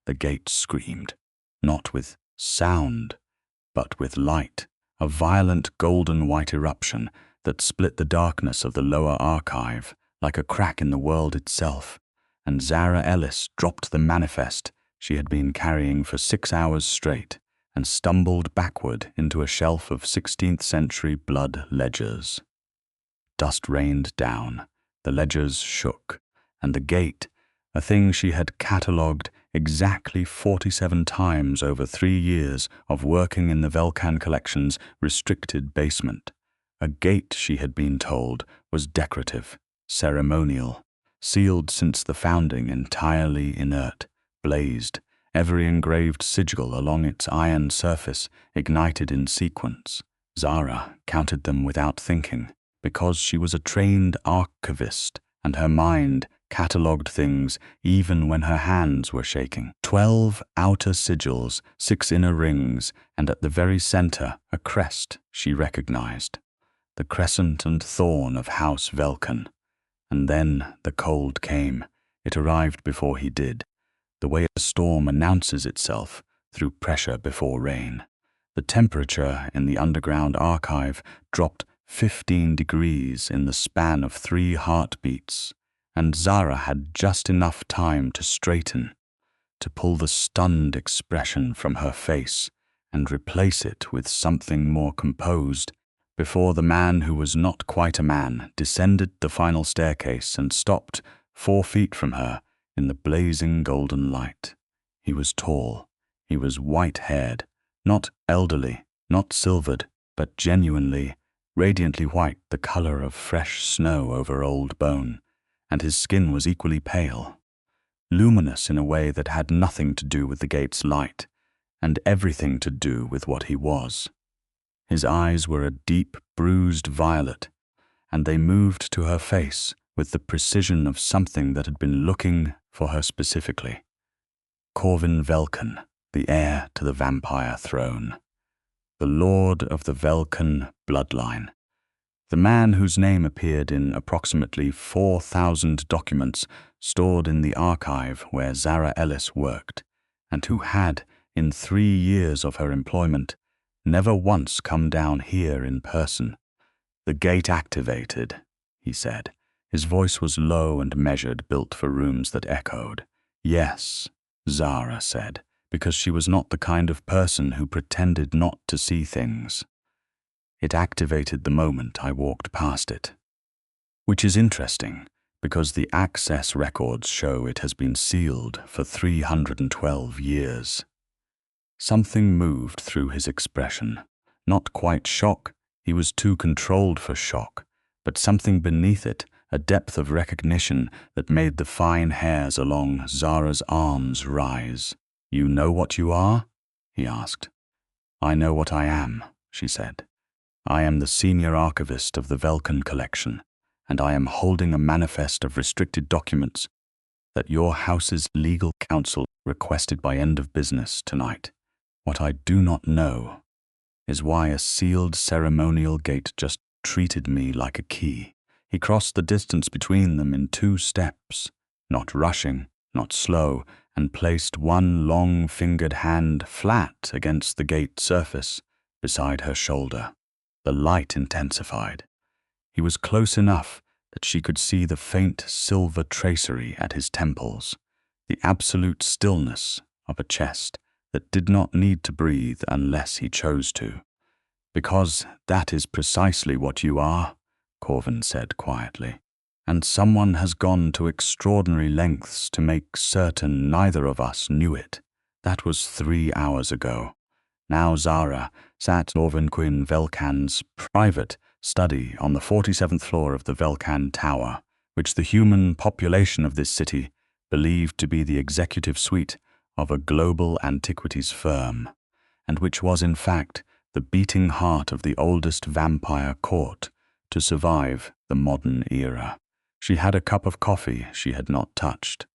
the gate screamed, not with sound, but with light, a violent golden-white eruption that split the darkness of the lower archive like a crack in the world itself, and Zara Ellis dropped the manifest she had been carrying for 6 hours straight and stumbled backward into a shelf of 16th-century blood ledgers. Dust rained down, the ledgers shook, and the gate, a thing she had catalogued exactly 47 times over 3 years of working in the Velkan collection's restricted basement, a gate she had been told was decorative, ceremonial, sealed since the founding, entirely inert, blazed, every engraved sigil along its iron surface ignited in sequence. Zara counted them without thinking, because she was a trained archivist, and her mind catalogued things even when her hands were shaking. 12 outer sigils, 6 inner rings, and at the very center a crest she recognized, the crescent and thorn of House Velkan. And then the cold came. It arrived before he did, the way a storm announces itself through pressure before rain. The temperature in the underground archive dropped 15 degrees in the span of 3 heartbeats, and Zara had just enough time to straighten, to pull the stunned expression from her face and replace it with something more composed, before the man who was not quite a man descended the final staircase and stopped 4 feet from her in the blazing golden light. He was tall. He was white-haired, not elderly, not silvered, but genuinely, radiantly white, the color of fresh snow over old bone, and his skin was equally pale, luminous in a way that had nothing to do with the gate's light, and everything to do with what he was. His eyes were a deep, bruised violet, and they moved to her face with the precision of something that had been looking for her specifically. Corvin Velkan, the heir to the vampire throne, the lord of the Velkan bloodline, the man whose name appeared in approximately 4,000 documents stored in the archive where Zara Ellis worked, and who had, in 3 years of her employment, never once come down here in person. "The gate activated," he said. His voice was low and measured, built for rooms that echoed. "Yes," Zara said, because she was not the kind of person who pretended not to see things. "It activated the moment I walked past it." Which is interesting, because the access records show it has been sealed for 312 years. Something moved through his expression. Not quite shock, he was too controlled for shock, but something beneath it, a depth of recognition that made the fine hairs along Zara's arms rise. "You know what you are?" he asked. "I know what I am," she said. "I am the senior archivist of the Velkan collection, and I am holding a manifest of restricted documents that your house's legal counsel requested by end of business tonight. What I do not know is why a sealed ceremonial gate just treated me like a key." He crossed the distance between them in 2 steps, not rushing, not slow, and placed one long-fingered hand flat against the gate surface beside her shoulder. The light intensified. He was close enough that she could see the faint silver tracery at his temples, the absolute stillness of a chest that did not need to breathe unless he chose to. "Because that is precisely what you are," Corvin said quietly, "and someone has gone to extraordinary lengths to make certain neither of us knew it. That was 3 hours ago." Now Zara sat in Corvin Velkan's private study on the 47th floor of the Velkan Tower, which the human population of this city believed to be the executive suite of a global antiquities firm, and which was in fact the beating heart of the oldest vampire court to survive the modern era. She had a cup of coffee she had not touched.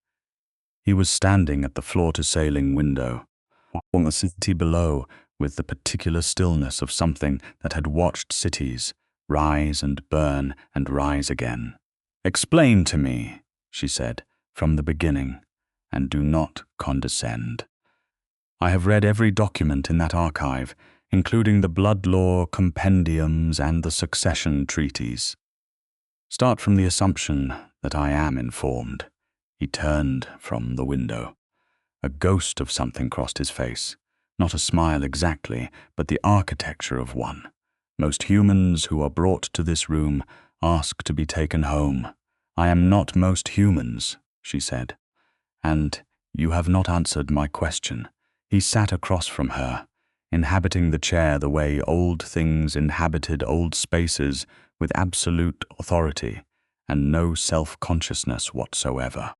He was standing at the floor-to-ceiling window, watching the city below with the particular stillness of something that had watched cities rise and burn and rise again. "Explain to me," she said, "from the beginning." and do not condescend. I have read every document in that archive, including the blood law compendiums and the succession treaties. Start from the assumption that I am informed." He turned from the window. A ghost of something crossed his face. Not a smile exactly, but the architecture of one. "Most humans who are brought to this room ask to be taken home. I am not most humans," she said. "And you have not answered my question." He sat across from her, inhabiting the chair the way old things inhabited old spaces, with absolute authority and no self-consciousness whatsoever.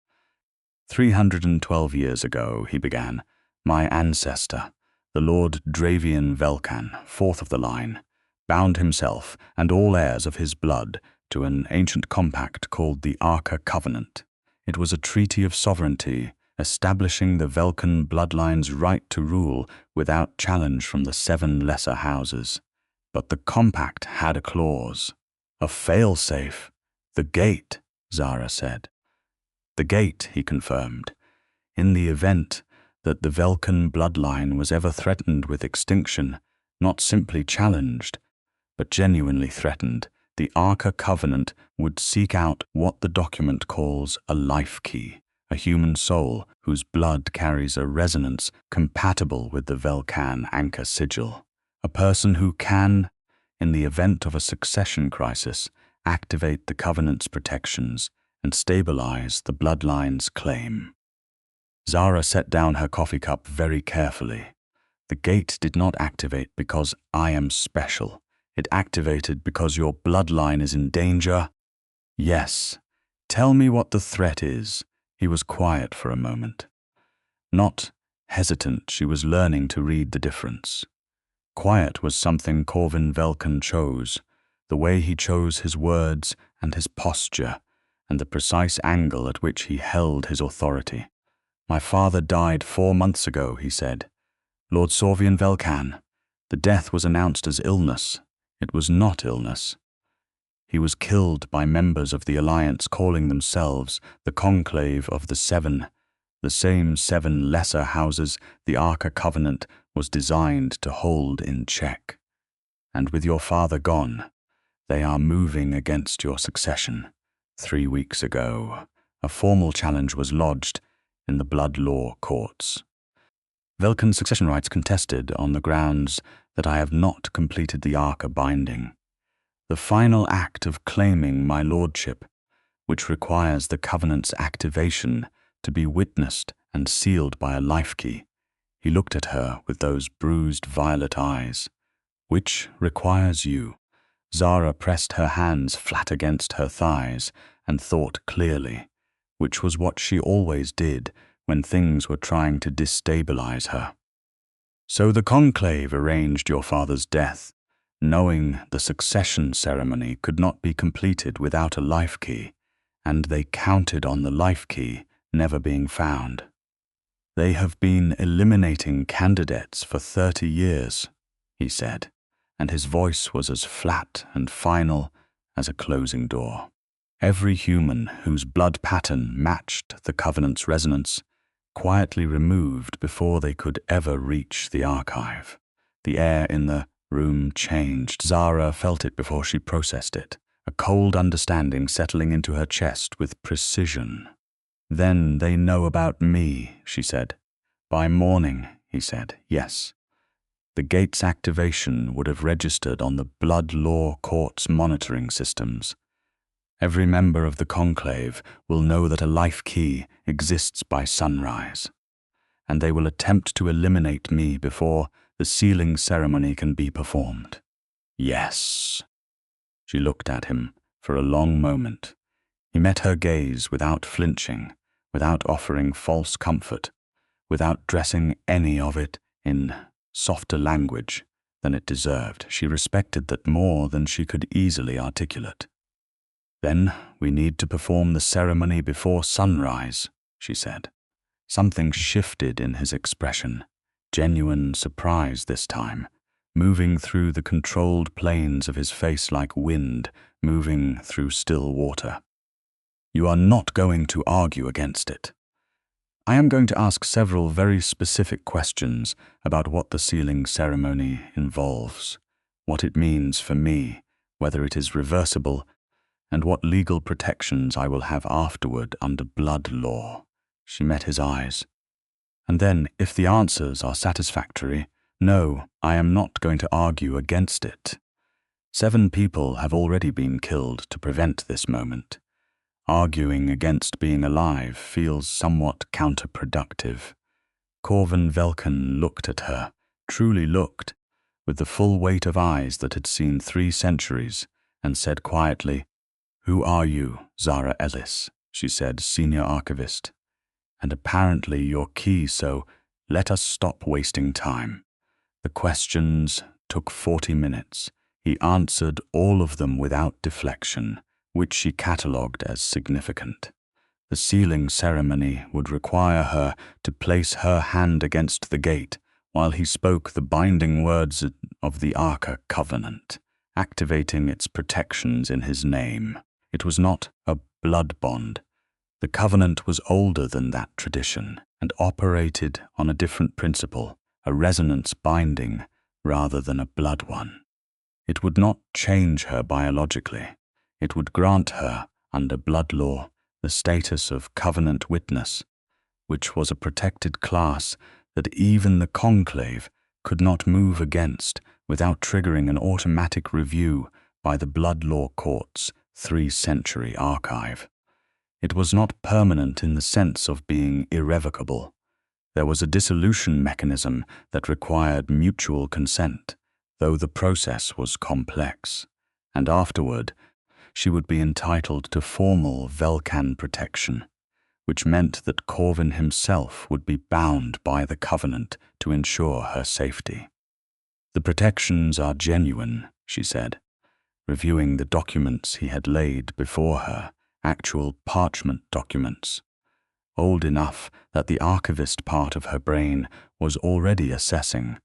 312 years ago, he began, my ancestor, the Lord Dravian Velkan, fourth of the line, bound himself and all heirs of his blood to an ancient compact called the Arca Covenant. It was a treaty of sovereignty, establishing the Velkan bloodline's right to rule without challenge from the 7 lesser houses. But the compact had a clause, a fail-safe. "The gate," Zara said. "The gate," he confirmed. "In the event that the Velkan bloodline was ever threatened with extinction, not simply challenged, but genuinely threatened, the Arca Covenant would seek out what the document calls a lifekey, a human soul whose blood carries a resonance compatible with the Velkan anchor sigil, a person who can, in the event of a succession crisis, activate the Covenant's protections and stabilize the bloodline's claim." Zara set down her coffee cup very carefully. "The gate did not activate because I am special. It activated because your bloodline is in danger?" "Yes. Tell me what the threat is." He was quiet for a moment. Not hesitant, she was learning to read the difference. Quiet was something Corvin Velkan chose, the way he chose his words and his posture, and the precise angle at which he held his authority. "My father died 4 months ago," he said. "Lord Corvin Velkan. The death was announced as illness. It was not illness. He was killed by members of the alliance calling themselves the Conclave of the 7, the same 7 lesser houses the Arca Covenant was designed to hold in check. And with your father gone, they are moving against your succession. 3 weeks ago, a formal challenge was lodged in the blood law courts. Velkan's succession rights contested on the grounds that I have not completed the Arca binding. The final act of claiming my lordship, which requires the Covenant's activation to be witnessed and sealed by a lifekey." He looked at her with those bruised violet eyes. "Which requires you." Zara pressed her hands flat against her thighs and thought clearly, which was what she always did when things were trying to destabilize her. "So the conclave arranged your father's death, knowing the succession ceremony could not be completed without a lifekey, and they counted on the lifekey never being found. They have been eliminating candidates for 30 years, he said, and his voice was as flat and final as a closing door. Every human whose blood pattern matched the Covenant's resonance quietly removed before they could ever reach the archive. The air in the room changed. Zara felt it before she processed it, a cold understanding settling into her chest with precision. "Then they know about me," she said. "By morning," he said, "yes. The gate's activation would have registered on the blood law court's monitoring systems. Every member of the conclave will know that a life key exists by sunrise, and they will attempt to eliminate me before the sealing ceremony can be performed." "Yes." She looked at him for a long moment. He met her gaze without flinching, without offering false comfort, without dressing any of it in softer language than it deserved. She respected that more than she could easily articulate. "Then we need to perform the ceremony before sunrise," she said. Something shifted in his expression, genuine surprise this time, moving through the controlled planes of his face like wind moving through still water. "You are not going to argue against it." I am going to ask several very specific questions about what the sealing ceremony involves, what it means for me, whether it is reversible, and what legal protections I will have afterward under blood law." She met his eyes. "And then, if the answers are satisfactory, no, I am not going to argue against it. 7 people have already been killed to prevent this moment. Arguing against being alive feels somewhat counterproductive." Corvin Velkan looked at her, truly looked, with the full weight of eyes that had seen 3 centuries, and said quietly, "Who are you, Zara Ellis?" she said, "Senior Archivist. And apparently you're key, so let us stop wasting time." The questions took 40 minutes. He answered all of them without deflection, which she catalogued as significant. The sealing ceremony would require her to place her hand against the gate while he spoke the binding words of the Arca covenant, activating its protections in his name. It was not a blood bond. The covenant was older than that tradition and operated on a different principle, a resonance binding rather than a blood one. It would not change her biologically. It would grant her, under blood law, the status of covenant witness, which was a protected class that even the conclave could not move against without triggering an automatic review by the blood law court's 3-century archive. It was not permanent in the sense of being irrevocable. There was a dissolution mechanism that required mutual consent, though the process was complex, and afterward she would be entitled to formal Velkan protection, which meant that Corvin himself would be bound by the covenant to ensure her safety. "The protections are genuine," she said, reviewing the documents he had laid before her, actual parchment documents, old enough that the archivist part of her brain was already assessing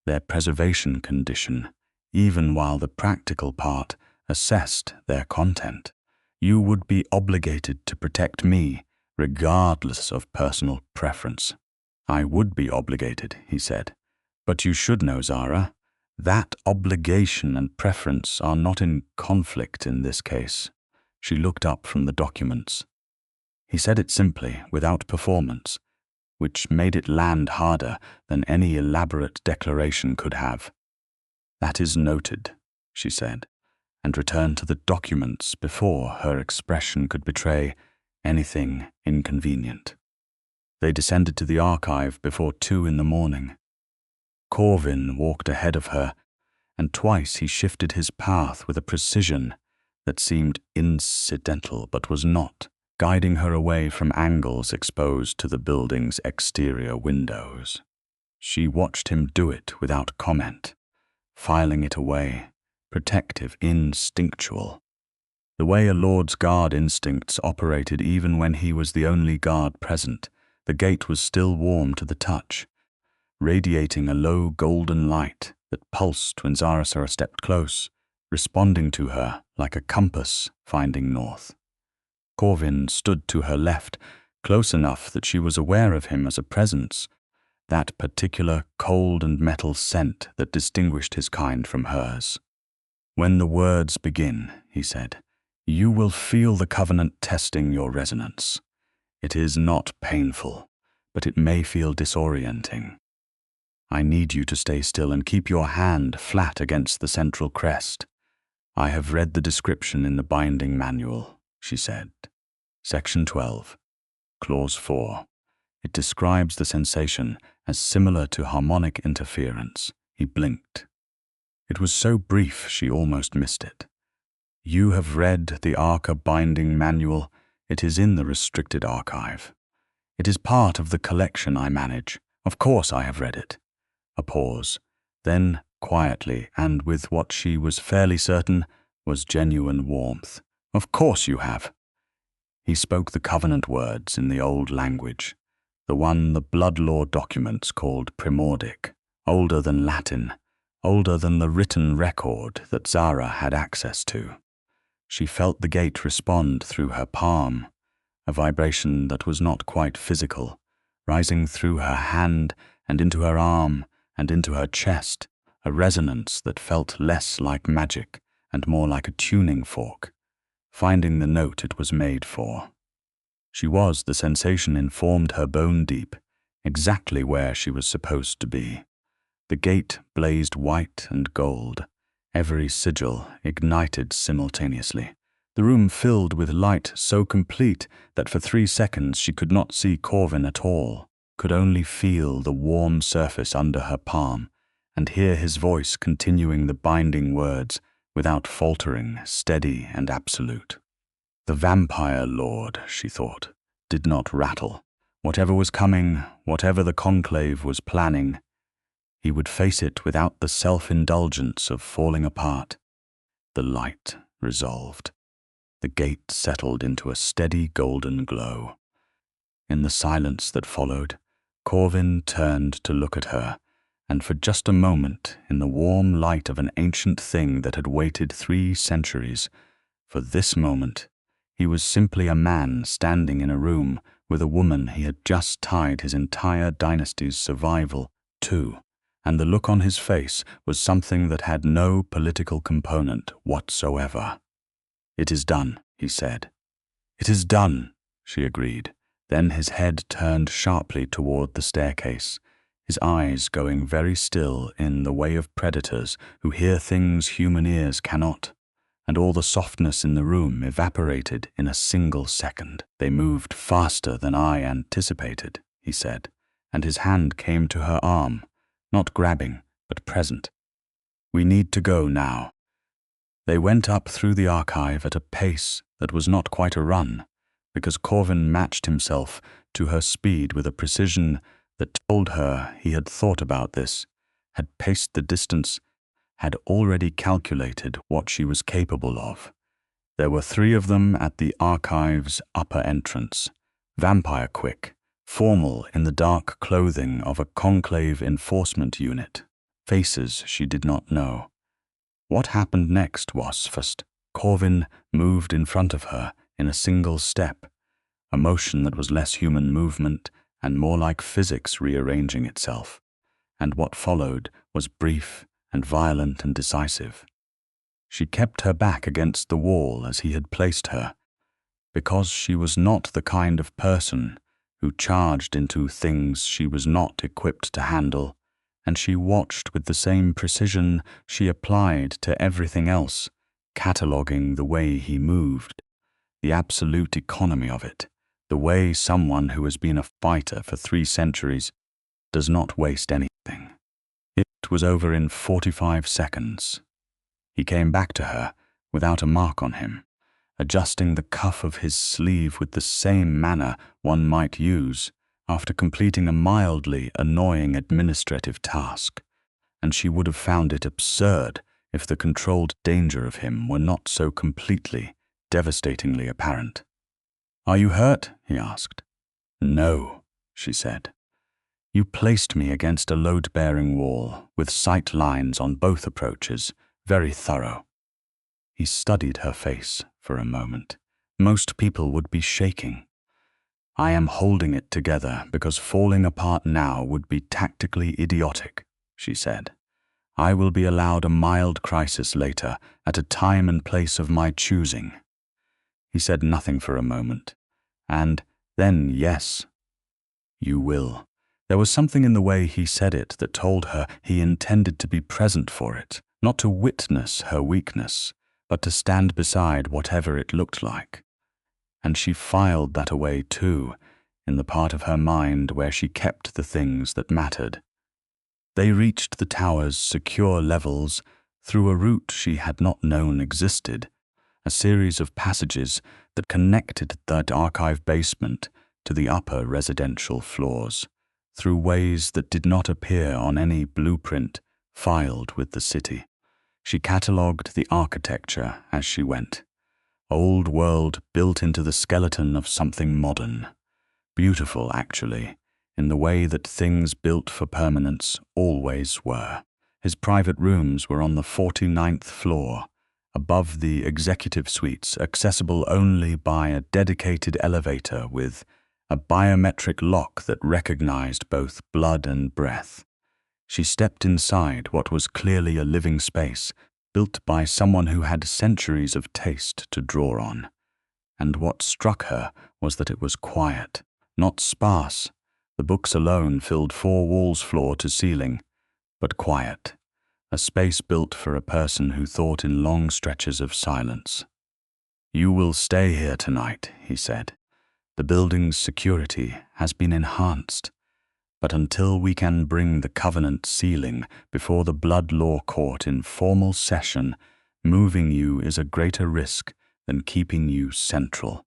their preservation condition, even while the practical part assessed their content. "You would be obligated to protect me, regardless of personal preference." "I would be obligated," he said. "But you should know, Zara, that obligation and preference are not in conflict in this case." She looked up from the documents. He said it simply, without performance, which made it land harder than any elaborate declaration could have. "That is noted," she said, and returned to the documents before her expression could betray anything inconvenient. They descended to the archive before 2 in the morning. Corvin walked ahead of her, and twice he shifted his path with a precision that seemed incidental but was not, guiding her away from angles exposed to the building's exterior windows. She watched him do it without comment, filing it away, protective, instinctual. The way a Lord's Guard instincts operated even when he was the only guard present, the gate was still warm to the touch, radiating a low golden light that pulsed when Zara stepped close, responding to her like a compass finding north. Corvin stood to her left, close enough that she was aware of him as a presence, that particular cold and metal scent that distinguished his kind from hers. "When the words begin," he said, "you will feel the covenant testing your resonance. It is not painful, but it may feel disorienting. I need you to stay still and keep your hand flat against the central crest. I have read the description in the binding manual," she said. Section 12, Clause 4. It describes the sensation as similar to harmonic interference. He blinked. It was so brief she almost missed it. "You have read the Arca binding manual. It is in the restricted archive. It is part of the collection I manage. Of course I have read it." A pause. Then, quietly, and with what she was fairly certain was genuine warmth. "Of course you have." He spoke the covenant words in the old language, the one the blood law documents called primordic, older than Latin, older than the written record that Zara had access to. She felt the gate respond through her palm, a vibration that was not quite physical, rising through her hand and into her arm and into her chest, a resonance that felt less like magic and more like a tuning fork, finding the note it was made for. She was, the sensation informed her bone deep, exactly where she was supposed to be. The gate blazed white and gold, every sigil ignited simultaneously. The room filled with light so complete that for 3 seconds she could not see Corvin at all, could only feel the warm surface under her palm and hear his voice continuing the binding words without faltering, steady and absolute. The vampire lord, she thought, did not rattle. Whatever was coming, whatever the conclave was planning, he would face it without the self-indulgence of falling apart. The light resolved. The gate settled into a steady golden glow. In the silence that followed, Corvin turned to look at her, and for just a moment, in the warm light of an ancient thing that had waited 3 centuries, for this moment, he was simply a man standing in a room with a woman he had just tied his entire dynasty's survival to, and the look on his face was something that had no political component whatsoever. "It is done," he said. "It is done," she agreed. Then his head turned sharply toward the staircase, his eyes going very still in the way of predators who hear things human ears cannot, and all the softness in the room evaporated in a single second. "They moved faster than I anticipated," he said, and his hand came to her arm, not grabbing, but present. "We need to go now." They went up through the archive at a pace that was not quite a run, because Corvin matched himself to her speed with a precision that told her he had thought about this, had paced the distance, had already calculated what she was capable of. There were 3 of them at the archive's upper entrance, vampire quick, formal in the dark clothing of a conclave enforcement unit, faces she did not know. What happened next was, first, Corvin moved in front of her in a single step, a motion that was less human movement and more like physics rearranging itself, and what followed was brief and violent and decisive. She kept her back against the wall as he had placed her, because she was not the kind of person who charged into things she was not equipped to handle, and she watched with the same precision she applied to everything else, cataloguing the way he moved, the absolute economy of it, the way someone who has been a fighter for 3 centuries does not waste anything. It was over in 45 seconds. He came back to her without a mark on him, adjusting the cuff of his sleeve with the same manner one might use after completing a mildly annoying administrative task, and she would have found it absurd if the controlled danger of him were not so completely, devastatingly apparent. "Are you hurt?" he asked. "No," she said. "You placed me against a load-bearing wall, with sight lines on both approaches, very thorough." He studied her face for a moment. Most people would be shaking. "I am holding it together because falling apart now would be tactically idiotic," she said. "I will be allowed a mild crisis later at a time and place of my choosing." He said nothing for a moment, and then yes. "You will." There was something in the way he said it that told her he intended to be present for it, not to witness her weakness, but to stand beside whatever it looked like. And she filed that away too, in the part of her mind where she kept the things that mattered. They reached the tower's secure levels through a route she had not known existed, a series of passages that connected that archive basement to the upper residential floors, through ways that did not appear on any blueprint filed with the city. She catalogued the architecture as she went. Old world built into the skeleton of something modern. Beautiful, actually, in the way that things built for permanence always were. His private rooms were on the 49th floor, above the executive suites, accessible only by a dedicated elevator with a biometric lock that recognized both blood and breath. She stepped inside what was clearly a living space, built by someone who had centuries of taste to draw on. And what struck her was that it was quiet, not sparse. The books alone filled 4 walls floor to ceiling, but quiet, a space built for a person who thought in long stretches of silence. "You will stay here tonight," he said. "The building's security has been enhanced, but until we can bring the covenant sealing before the blood law court in formal session, moving you is a greater risk than keeping you central.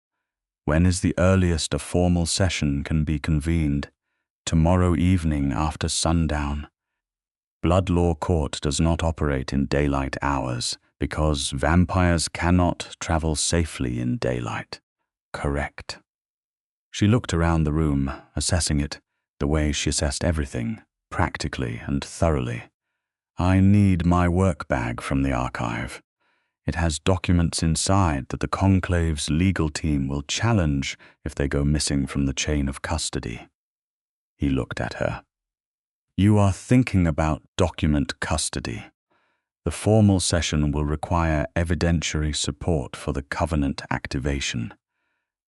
When is the earliest a formal session can be convened? Tomorrow evening after sundown. Blood law court does not operate in daylight hours because vampires cannot travel safely in daylight." "Correct." She looked around the room, assessing it the way she assessed everything, practically and thoroughly. "I need my work bag from the archive. It has documents inside that the Conclave's legal team will challenge if they go missing from the chain of custody." He looked at her. "You are thinking about document custody. The formal session will require evidentiary support for the covenant activation.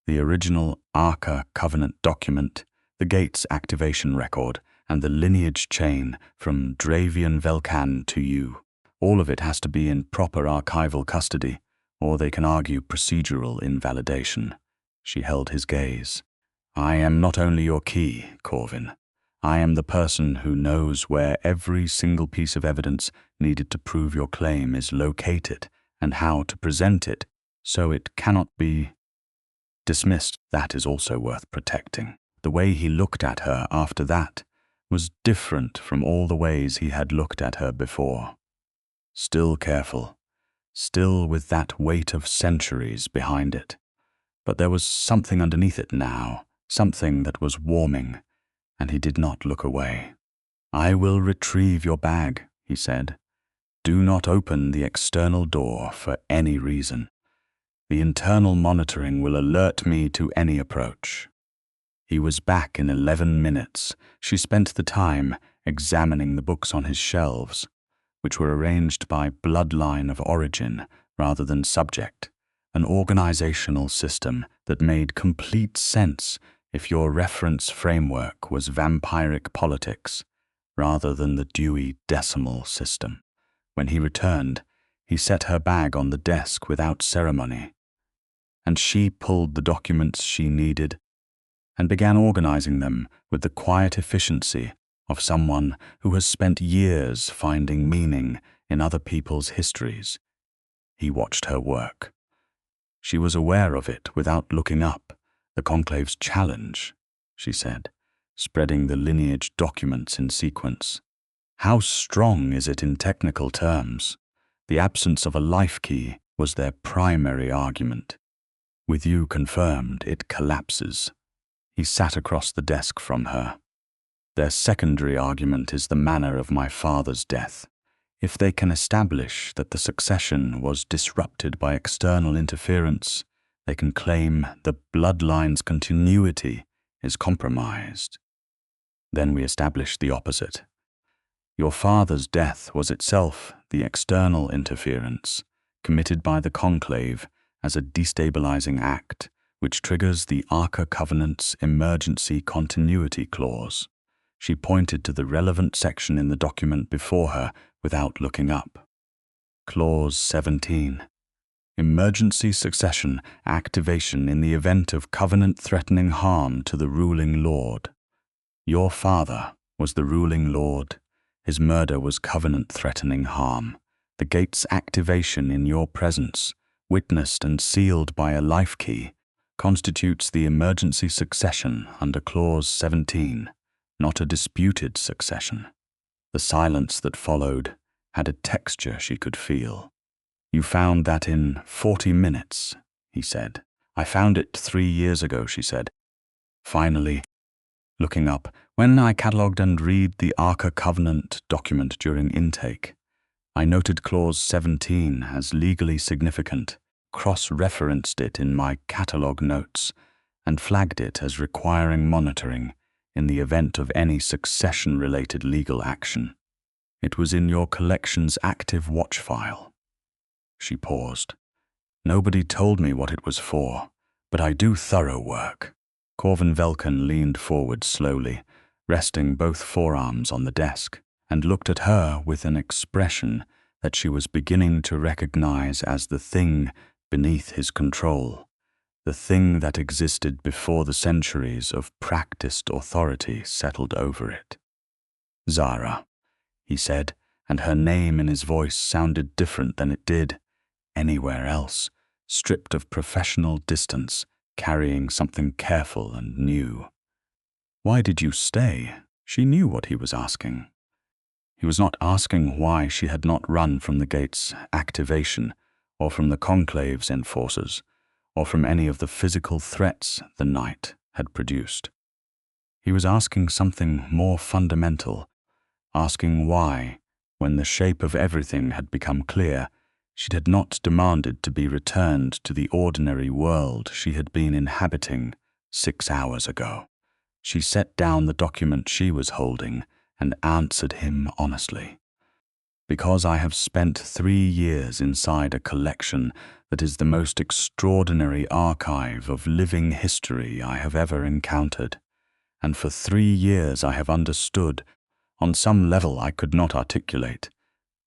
The original Arca covenant document, the Gates activation record, and the lineage chain from Corvin Velkan to you. All of it has to be in proper archival custody, or they can argue procedural invalidation." She held his gaze. "I am not only your key, Corvin. I am the person who knows where every single piece of evidence needed to prove your claim is located and how to present it so it cannot be dismissed. That is also worth protecting." The way he looked at her after that was different from all the ways he had looked at her before. Still careful, still with that weight of centuries behind it. But there was something underneath it now, something that was warming, and he did not look away. "I will retrieve your bag," he said. "Do not open the external door for any reason. The internal monitoring will alert me to any approach." He was back in 11 minutes. She spent the time examining the books on his shelves, which were arranged by bloodline of origin rather than subject, an organizational system that made complete sense if your reference framework was vampiric politics rather than the Dewey Decimal System. When he returned, he set her bag on the desk without ceremony, and she pulled the documents she needed and began organizing them with the quiet efficiency of someone who has spent years finding meaning in other people's histories. He watched her work. She was aware of it without looking up. "The Conclave's challenge," she said, spreading the lineage documents in sequence. "How strong is it in technical terms? The absence of a lifekey was their primary argument. With you confirmed, it collapses." He sat across the desk from her. "Their secondary argument is the manner of my father's death. If they can establish that the succession was disrupted by external interference, they can claim the bloodline's continuity is compromised. Then we establish the opposite. Your father's death was itself the external interference, committed by the Conclave as a destabilizing act, which triggers the Arca Covenant's emergency continuity clause." She pointed to the relevant section in the document before her without looking up. Clause 17. Emergency succession activation in the event of covenant-threatening harm to the ruling lord. Your father was the ruling lord. His murder was covenant-threatening harm. The gate's activation in your presence, witnessed and sealed by a lifekey, constitutes the emergency succession under Clause 17, not a disputed succession. The silence that followed had a texture she could feel. "You found that in 40 minutes, he said. "I found it 3 years ago," she said. Finally, looking up, "When I catalogued and read the Arca Covenant document during intake, I noted Clause 17 as legally significant, cross-referenced it in my catalogue notes, and flagged it as requiring monitoring in the event of any succession-related legal action. It was in your collection's active watch file. She paused. Nobody told me what it was for, but I do thorough work. Corvin Velkan leaned forward slowly, resting both forearms on the desk, and looked at her with an expression that she was beginning to recognize as the thing beneath his control, the thing that existed before the centuries of practiced authority settled over it. Zara, he said, and her name in his voice sounded different than it did anywhere else, stripped of professional distance, carrying something careful and new. Why did you stay? She knew what he was asking. He was not asking why she had not run from the gate's activation, or from the conclave's enforcers, or from any of the physical threats the night had produced. He was asking something more fundamental, asking why, when the shape of everything had become clear, she had not demanded to be returned to the ordinary world she had been inhabiting 6 hours ago. She set down the document she was holding and answered him honestly. Because I have spent 3 years inside a collection that is the most extraordinary archive of living history I have ever encountered, and for 3 years I have understood, on some level I could not articulate,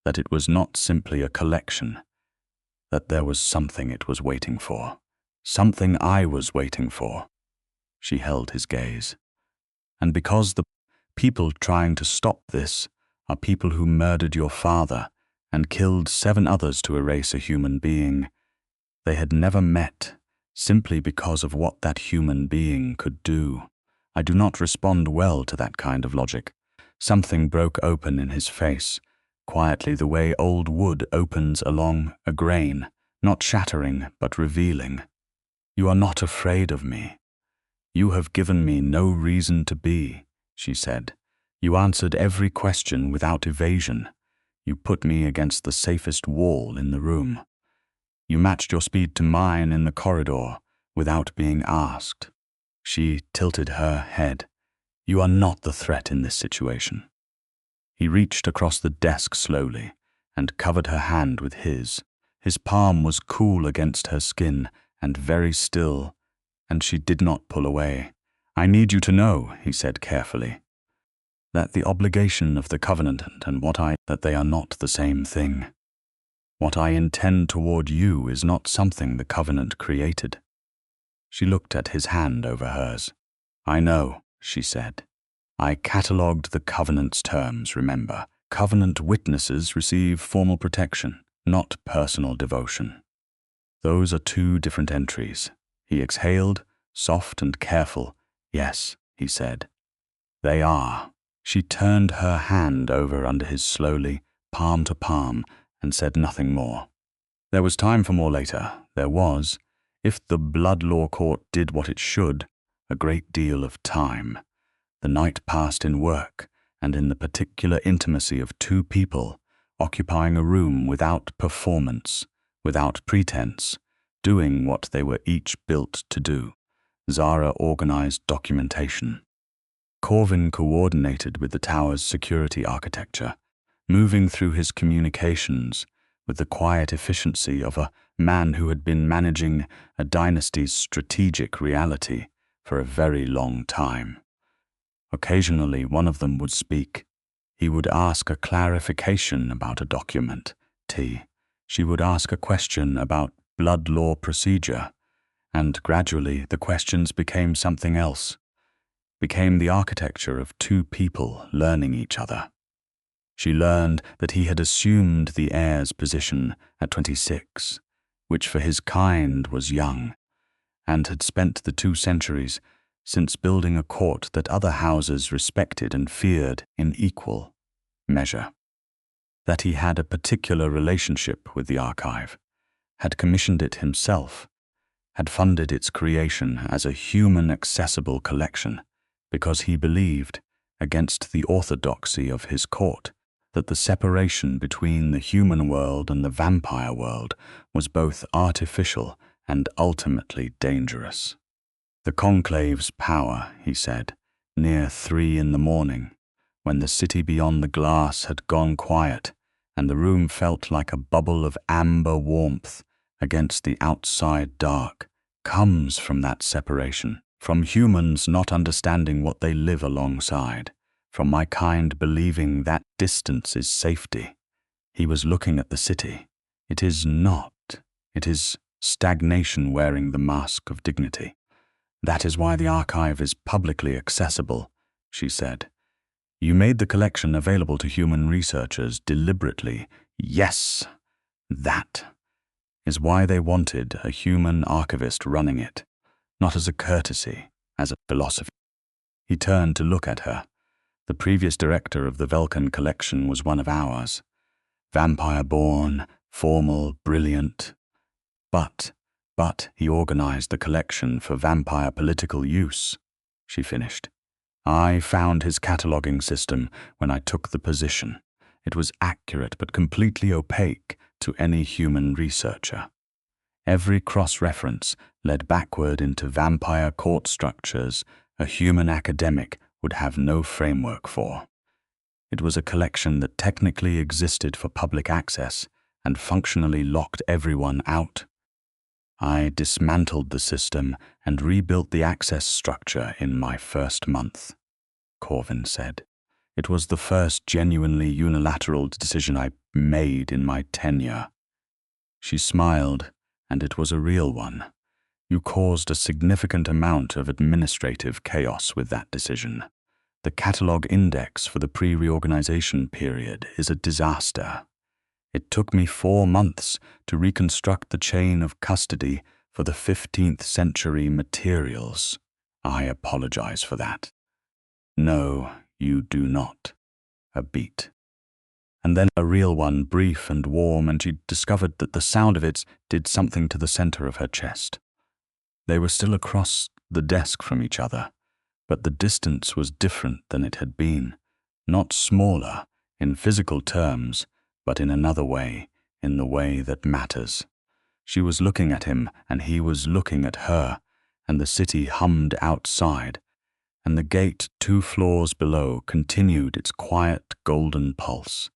that it was not simply a collection, that there was something it was waiting for, something I was waiting for. She held his gaze. And because the people trying to stop this are people who murdered your father and killed 7 others to erase a human being, they had never met simply because of what that human being could do. I do not respond well to that kind of logic. Something broke open in his face, quietly the way old wood opens along a grain, not shattering but revealing. You are not afraid of me. You have given me no reason to be, she said. You answered every question without evasion. You put me against the safest wall in the room. You matched your speed to mine in the corridor without being asked. She tilted her head. You are not the threat in this situation. He reached across the desk slowly and covered her hand with his. His palm was cool against her skin and very still, and she did not pull away. I need you to know, he said carefully, that the obligation of the covenant and that they are not the same thing. What I intend toward you is not something the covenant created. She looked at his hand over hers. I know, she said. I catalogued the covenant's terms, remember. Covenant witnesses receive formal protection, not personal devotion. Those are 2 different entries. He exhaled, soft and careful. Yes, he said. They are. She turned her hand over under his slowly, palm to palm, and said nothing more. There was time for more later. There was, if the blood law court did what it should, a great deal of time. The night passed in work and in the particular intimacy of 2 people, occupying a room without performance, without pretense, doing what they were each built to do. Zara organized documentation. Corvin coordinated with the tower's security architecture, moving through his communications with the quiet efficiency of a man who had been managing a dynasty's strategic reality for a very long time. Occasionally, one of them would speak. He would ask a clarification about a document, She would ask a question about blood law procedure, and gradually the questions became something else, became the architecture of 2 people learning each other. She learned that he had assumed the heir's position at 26, which for his kind was young, and had spent the 2 centuries since building a court that other houses respected and feared in equal measure. That he had a particular relationship with the archive, had commissioned it himself, had funded its creation as a human-accessible collection, because he believed, against the orthodoxy of his court, that the separation between the human world and the vampire world was both artificial and ultimately dangerous. The conclave's power, he said, near 3 in the morning, when the city beyond the glass had gone quiet and the room felt like a bubble of amber warmth against the outside dark, comes from that separation, from humans not understanding what they live alongside, from my kind believing that distance is safety. He was looking at the city. It is not. It is stagnation wearing the mask of dignity. That is why the archive is publicly accessible, she said. You made the collection available to human researchers deliberately. Yes, that is why they wanted a human archivist running it, not as a courtesy, as a philosophy. He turned to look at her. The previous director of the Velkan collection was one of ours. Vampire-born, formal, brilliant. But he organized the collection for vampire political use, she finished. I found his cataloging system when I took the position. It was accurate but completely opaque to any human researcher. Every cross-reference led backward into vampire court structures a human academic would have no framework for. It was a collection that technically existed for public access and functionally locked everyone out. I dismantled the system and rebuilt the access structure in my first month, Corvin said. It was the first genuinely unilateral decision I made in my tenure. She smiled, and it was a real one. You caused a significant amount of administrative chaos with that decision. The catalog index for the pre-reorganization period is a disaster. It took me 4 months to reconstruct the chain of custody for the 15th century materials. I apologize for that. No, you do not. A beat. And then a real one, brief and warm, and she discovered that the sound of it did something to the center of her chest. They were still across the desk from each other, but the distance was different than it had been. Not smaller, in physical terms, but in another way, in the way that matters. She was looking at him, and he was looking at her, and the city hummed outside, and the gate 2 floors below continued its quiet golden pulse,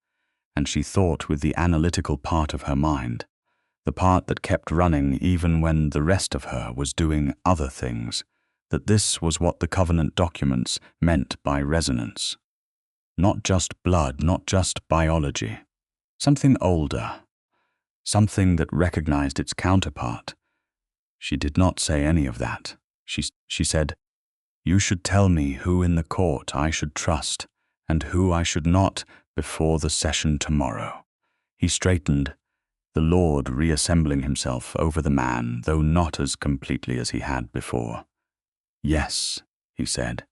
and she thought with the analytical part of her mind, the part that kept running even when the rest of her was doing other things, that this was what the covenant documents meant by resonance. Not just blood, not just biology. Something older, something that recognized its counterpart. She did not say any of that. She said, "You should tell me who in the court I should trust and who I should not before the session tomorrow." He straightened, the Lord reassembling himself over the man, though not as completely as he had before. "Yes," he said,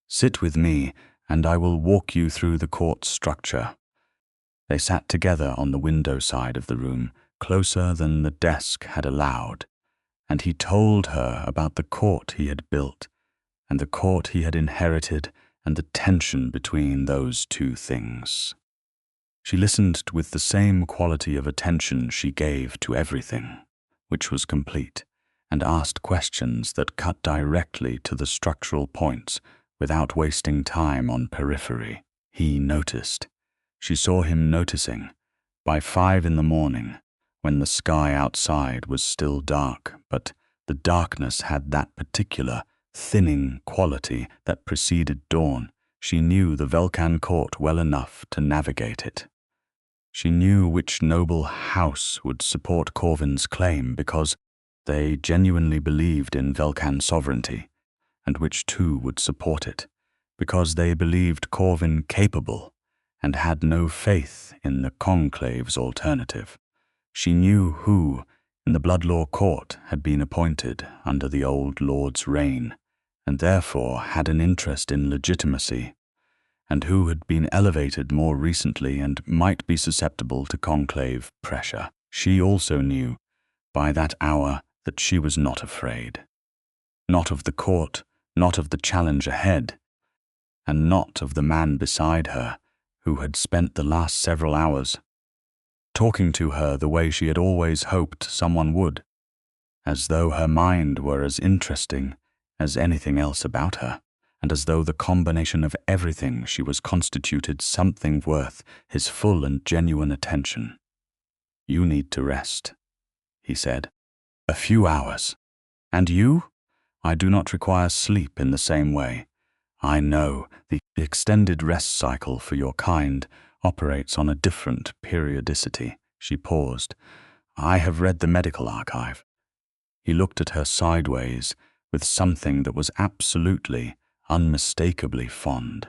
"sit with me and I will walk you through the court structure." They sat together on the window side of the room, closer than the desk had allowed, and he told her about the court he had built, and the court he had inherited, and the tension between those 2 things. She listened with the same quality of attention she gave to everything, which was complete, and asked questions that cut directly to the structural points without wasting time on periphery. He noticed. She saw him noticing. By 5 in the morning, when the sky outside was still dark, but the darkness had that particular thinning quality that preceded dawn, she knew the Velkan court well enough to navigate it. She knew which noble house would support Corvin's claim because they genuinely believed in Velkan sovereignty, and which 2 would support it, because they believed Corvin capable and had no faith in the conclave's alternative. She knew who, in the blood law court, had been appointed under the old lord's reign, and therefore had an interest in legitimacy, and who had been elevated more recently and might be susceptible to conclave pressure. She also knew, by that hour, that she was not afraid. Not of the court, not of the challenge ahead, and not of the man beside her, who had spent the last several hours talking to her the way she had always hoped someone would, as though her mind were as interesting as anything else about her, and as though the combination of everything she was constituted something worth his full and genuine attention. "You need to rest," he said. "A few hours. And you? I do not require sleep in the same way. I know the extended rest cycle for your kind operates on a different periodicity." She paused. "I have read the medical archive." He looked at her sideways with something that was absolutely, unmistakably fond.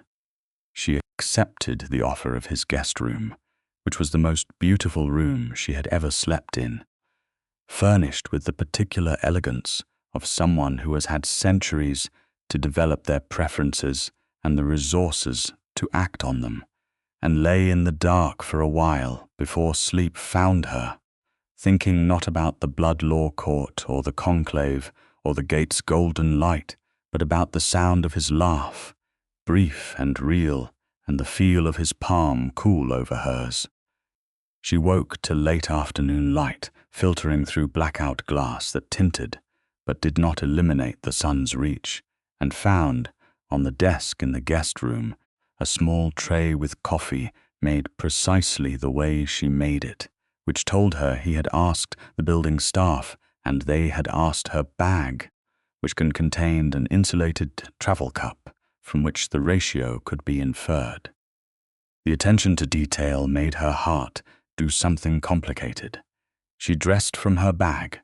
She accepted the offer of his guest room, which was the most beautiful room she had ever slept in, furnished with the particular elegance of someone who has had centuries to develop their preferences and the resources to act on them, and lay in the dark for a while before sleep found her, thinking not about the blood law court or the conclave or the gate's golden light, but about the sound of his laugh, brief and real, and the feel of his palm cool over hers. She woke to late afternoon light filtering through blackout glass that tinted but did not eliminate the sun's reach, and found, on the desk in the guest room, a small tray with coffee made precisely the way she made it, which told her he had asked the building staff and they had asked her bag, which contained an insulated travel cup from which the ratio could be inferred. The attention to detail made her heart do something complicated. She dressed from her bag,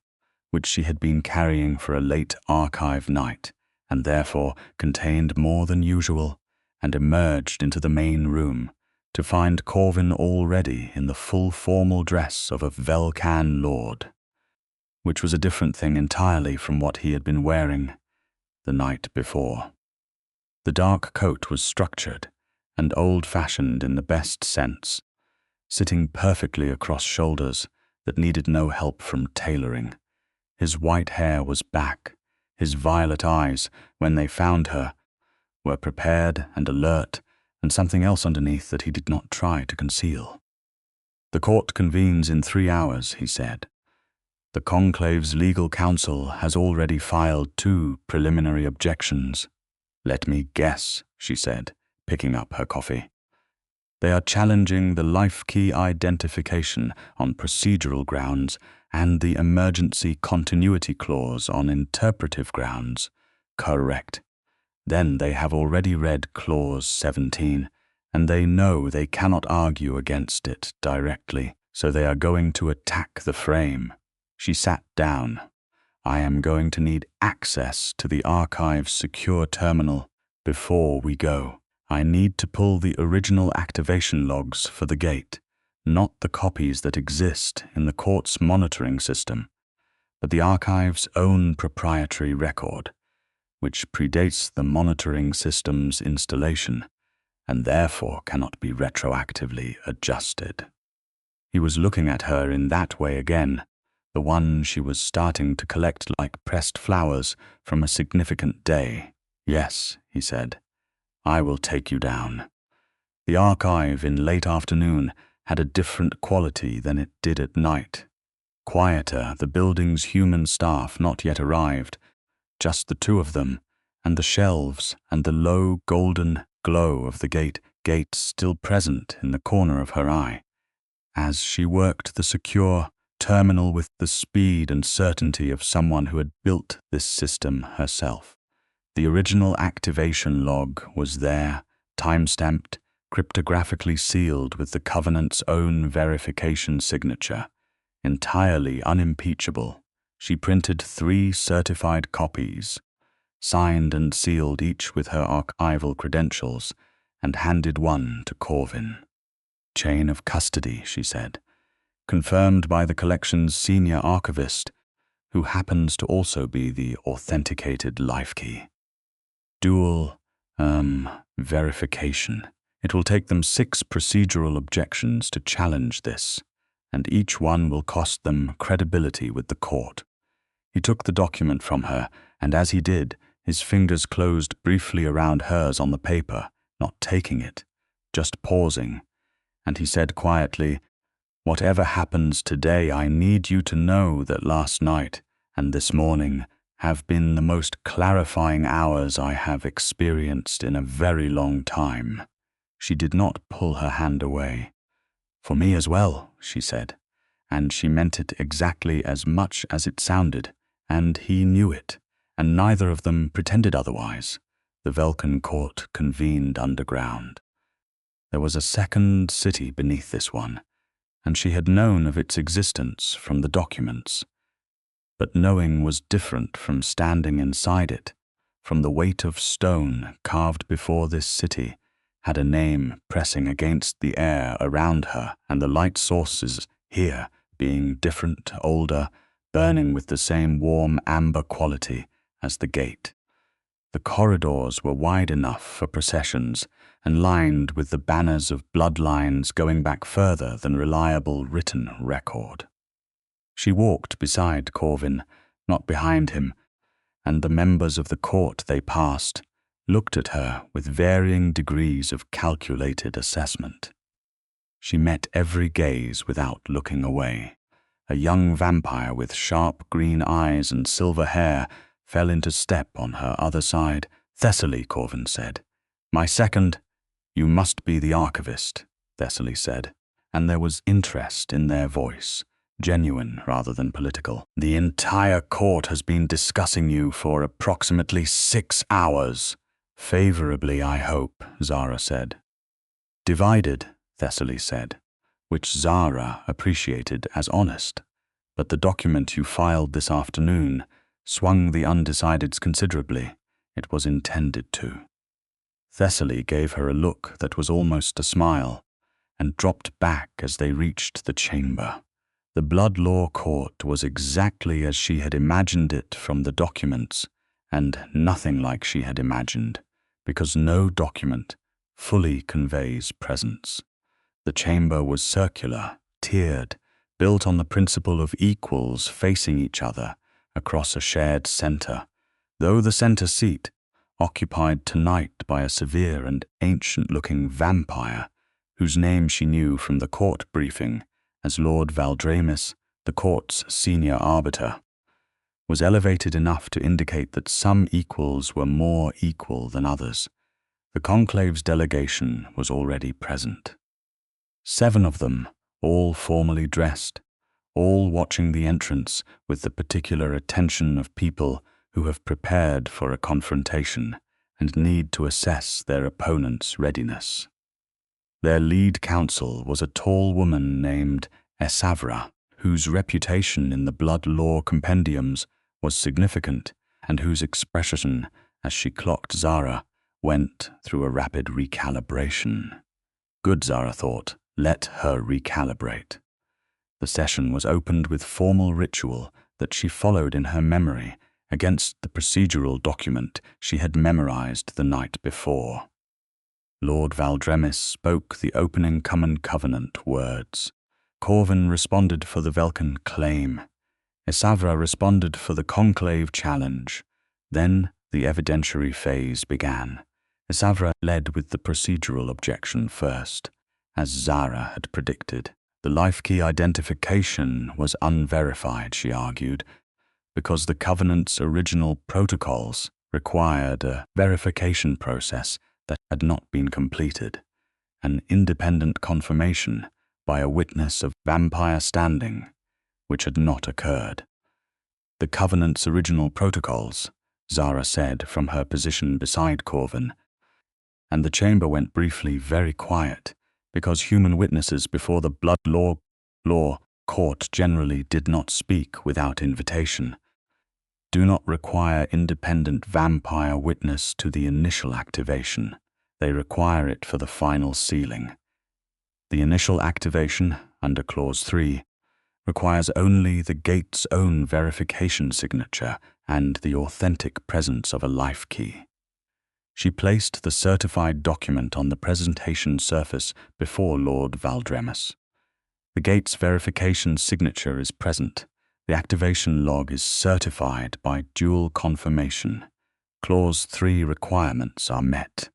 which she had been carrying for a late archive night, and therefore contained more than usual, and emerged into the main room to find Corvin already in the full formal dress of a Velkan lord, which was a different thing entirely from what he had been wearing the night before. The dark coat was structured and old-fashioned in the best sense, sitting perfectly across shoulders that needed no help from tailoring. His white hair was back. His violet eyes, when they found her, were prepared and alert, and something else underneath that he did not try to conceal. "The court convenes in 3 hours," he said. "The conclave's legal counsel has already filed 2 preliminary objections." "Let me guess," she said, picking up her coffee. "They are challenging the lifekey identification on procedural grounds and the emergency continuity clause on interpretive grounds." "Correct. Then they have already read Clause 17, and they know they cannot argue against it directly, so they are going to attack the frame." She sat down. "I am going to need access to the archive's secure terminal before we go. I need to pull the original activation logs for the gate, not the copies that exist in the court's monitoring system, but the archive's own proprietary record, which predates the monitoring system's installation and therefore cannot be retroactively adjusted." He was looking at her in that way again, the one she was starting to collect like pressed flowers from a significant day. "Yes," he said, "I will take you down." The archive in late afternoon had a different quality than it did at night. Quieter, the building's human staff not yet arrived, just the 2 of them, and the shelves and the low golden glow of the gate still present in the corner of her eye, as she worked the secure terminal with the speed and certainty of someone who had built this system herself. The original activation log was there, time-stamped, cryptographically sealed with the Covenant's own verification signature, entirely unimpeachable. She printed 3 certified copies, signed and sealed each with her archival credentials, and handed one to Corvin. "Chain of custody," she said, "confirmed by the collection's senior archivist, who happens to also be the authenticated lifekey. Dual, verification. It will take them 6 procedural objections to challenge this, and each one will cost them credibility with the court." He took the document from her, and as he did, his fingers closed briefly around hers on the paper, not taking it, just pausing, and he said quietly, "Whatever happens today, I need you to know that last night and this morning have been the most clarifying hours I have experienced in a very long time." She did not pull her hand away. "For me as well," she said, and she meant it exactly as much as it sounded, and he knew it, and neither of them pretended otherwise. The Velkan court convened underground. There was a second city beneath this one, and she had known of its existence from the documents. But knowing was different from standing inside it, from the weight of stone carved before this city had a name pressing against the air around her, and the light sources here being different, older, burning with the same warm amber quality as the gate. The corridors were wide enough for processions and lined with the banners of bloodlines going back further than reliable written record. She walked beside Corvin, not behind him, and the members of the court they passed looked at her with varying degrees of calculated assessment. She met every gaze without looking away. A young vampire with sharp green eyes and silver hair fell into step on her other side. "Thessaly," Corvin said. "My second." "You must be the Archivist," Thessaly said, and there was interest in their voice, genuine rather than political. "The entire court has been discussing you for approximately 6 hours. Favorably, I hope," Zara said. "Divided," Thessaly said, which Zara appreciated as honest, but the document you filed this afternoon swung the undecideds considerably. It was intended to. Thessaly gave her a look that was almost a smile, and dropped back as they reached the chamber. The blood law court was exactly as she had imagined it from the documents, and nothing like she had imagined, because no document fully conveys presence. The chamber was circular, tiered, built on the principle of equals facing each other across a shared center, though the center seat, occupied tonight by a severe and ancient-looking vampire, whose name she knew from the court briefing as Lord Valdremis, the court's senior arbiter, was elevated enough to indicate that some equals were more equal than others. The conclave's delegation was already present. 7 of them, all formally dressed, all watching the entrance with the particular attention of people who have prepared for a confrontation and need to assess their opponent's readiness. Their lead counsel was a tall woman named Esavra, whose reputation in the blood law compendiums was significant and whose expression, as she clocked Zara, went through a rapid recalibration. Good, Zara thought, let her recalibrate. The session was opened with formal ritual that she followed in her memory against the procedural document she had memorized the night before. Lord Valdremis spoke the opening common covenant words. Corvin responded for the Velkan claim. Esavra responded for the conclave challenge. Then the evidentiary phase began. Esavra led with the procedural objection first, as Zara had predicted. The lifekey identification was unverified, she argued, because the Covenant's original protocols required a verification process that had not been completed, an independent confirmation by a witness of vampire standing, which had not occurred. The Covenant's original protocols, Zara said from her position beside Corvin, and the chamber went briefly very quiet, because human witnesses before the blood law court generally did not speak without invitation, do not require independent vampire witness to the initial activation. They require it for the final sealing. The initial activation, under Clause 3, requires only the gate's own verification signature and the authentic presence of a life key. She placed the certified document on the presentation surface before Lord Valdremis. The gate's verification signature is present. The activation log is certified by dual confirmation. Clause 3 requirements are met.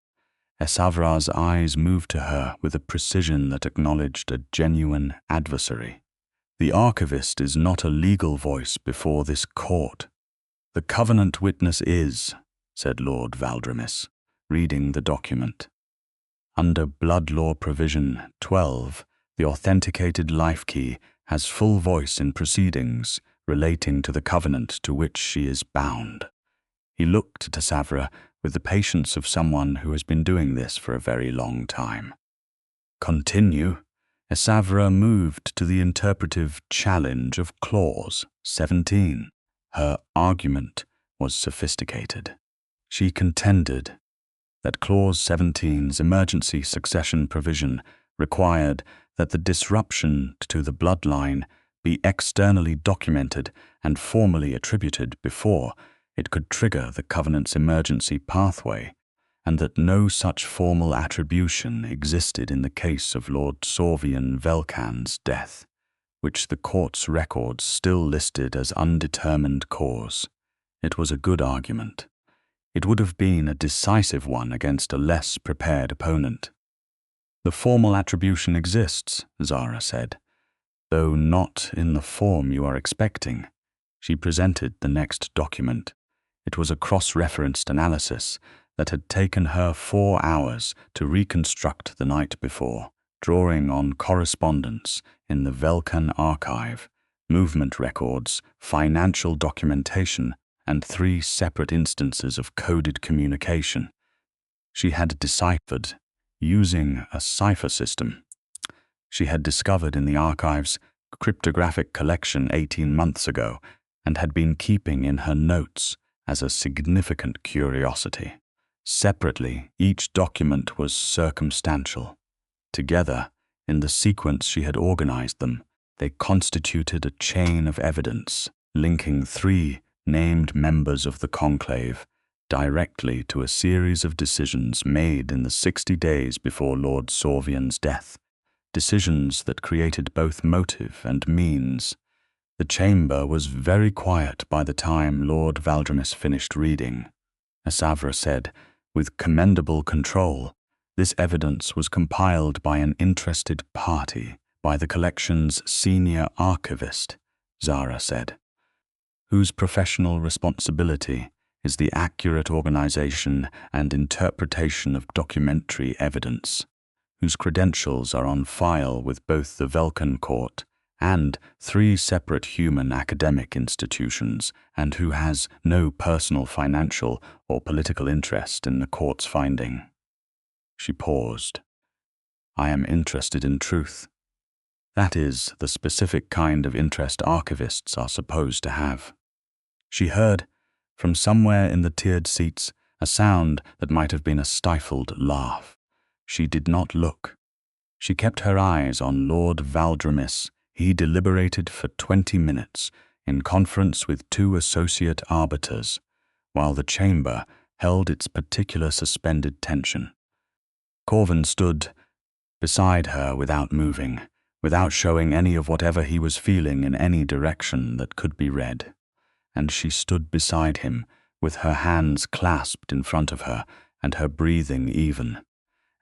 Esavra's eyes moved to her with a precision that acknowledged a genuine adversary. The Archivist is not a legal voice before this court. "The covenant witness is," said Lord Valdremis, reading the document. "Under Blood Law Provision 12, the authenticated lifekey has full voice in proceedings relating to the covenant to which she is bound." He looked at Savra with the patience of someone who has been doing this for a very long time. "Continue." Savra moved to the interpretive challenge of Clause 17. Her argument was sophisticated. She contended that Clause 17's emergency succession provision required that the disruption to the bloodline be externally documented and formally attributed before it could trigger the covenant's emergency pathway, and that no such formal attribution existed in the case of Lord Corvin Velkan's death, which the court's records still listed as undetermined cause. It was a good argument. It would have been a decisive one against a less prepared opponent. "The formal attribution exists," Zara said, "though not in the form you are expecting." She presented the next document. It was a cross-referenced analysis that had taken her 4 hours to reconstruct the night before, drawing on correspondence in the Velkan archive, movement records, financial documentation, and 3 separate instances of coded communication. She had deciphered, using a cipher system she had discovered in the archive's cryptographic collection 18 months ago and had been keeping in her notes as a significant curiosity. Separately, each document was circumstantial. Together, in the sequence she had organized them, they constituted a chain of evidence linking 3 named members of the conclave directly to a series of decisions made in the 60 days before Lord Corvin's death, decisions that created both motive and means. The chamber was very quiet by the time Lord Valdremis finished reading. Savra said, with commendable control, "This evidence was compiled by an interested party, by the collection's senior archivist," Zara said, "whose professional responsibility is the accurate organization and interpretation of documentary evidence, whose credentials are on file with both the Velkan court and 3 separate human academic institutions, and who has no personal financial or political interest in the court's finding." She paused. "I am interested in truth. That is the specific kind of interest archivists are supposed to have." She heard, from somewhere in the tiered seats, a sound that might have been a stifled laugh. She did not look. She kept her eyes on Lord Valdremis. He deliberated for 20 minutes in conference with 2 associate arbiters, while the chamber held its particular suspended tension. Corvin stood beside her without moving, without showing any of whatever he was feeling in any direction that could be read. And she stood beside him, with her hands clasped in front of her and her breathing even.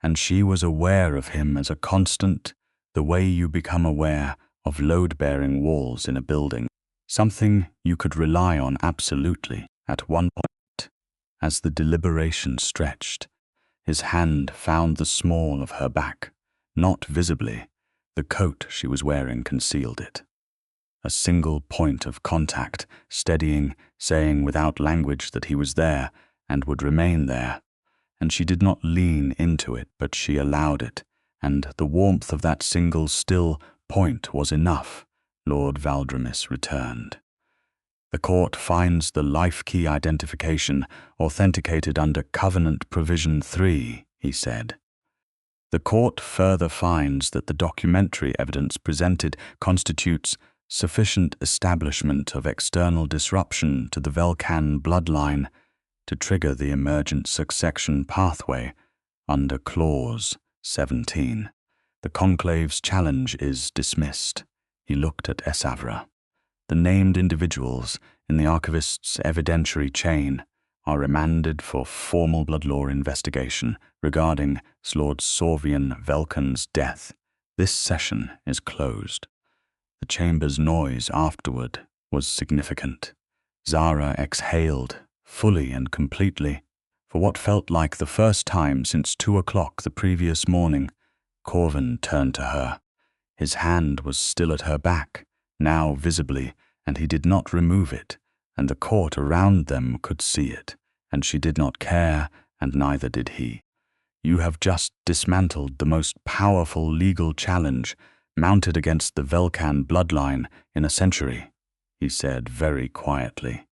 And she was aware of him as a constant, the way you become aware of load-bearing walls in a building, something you could rely on absolutely. At one point, as the deliberation stretched, his hand found the small of her back, not visibly. The coat she was wearing concealed it. A single point of contact, steadying, saying without language that he was there and would remain there. And she did not lean into it, but she allowed it, and the warmth of that single still point was enough. Lord Valdremis returned. "The court finds the lifekey identification authenticated under Covenant Provision 3, he said. "The court further finds that the documentary evidence presented constitutes sufficient establishment of external disruption to the Velkan bloodline to trigger the emergent succession pathway under Clause 17. The conclave's challenge is dismissed." He looked at Savra. "The named individuals in the Archivist's evidentiary chain are remanded for formal blood law investigation regarding Lord Corvin Velkan's death. This session is closed." The chamber's noise afterward was significant. Zara exhaled, fully and completely. For what felt like the first time since 2 o'clock the previous morning, Corvin turned to her. His hand was still at her back, now visibly, and he did not remove it, and the court around them could see it, and she did not care, and neither did he. You have just dismantled the most powerful legal challenge mounted against the Velkan bloodline in a century, he said very quietly.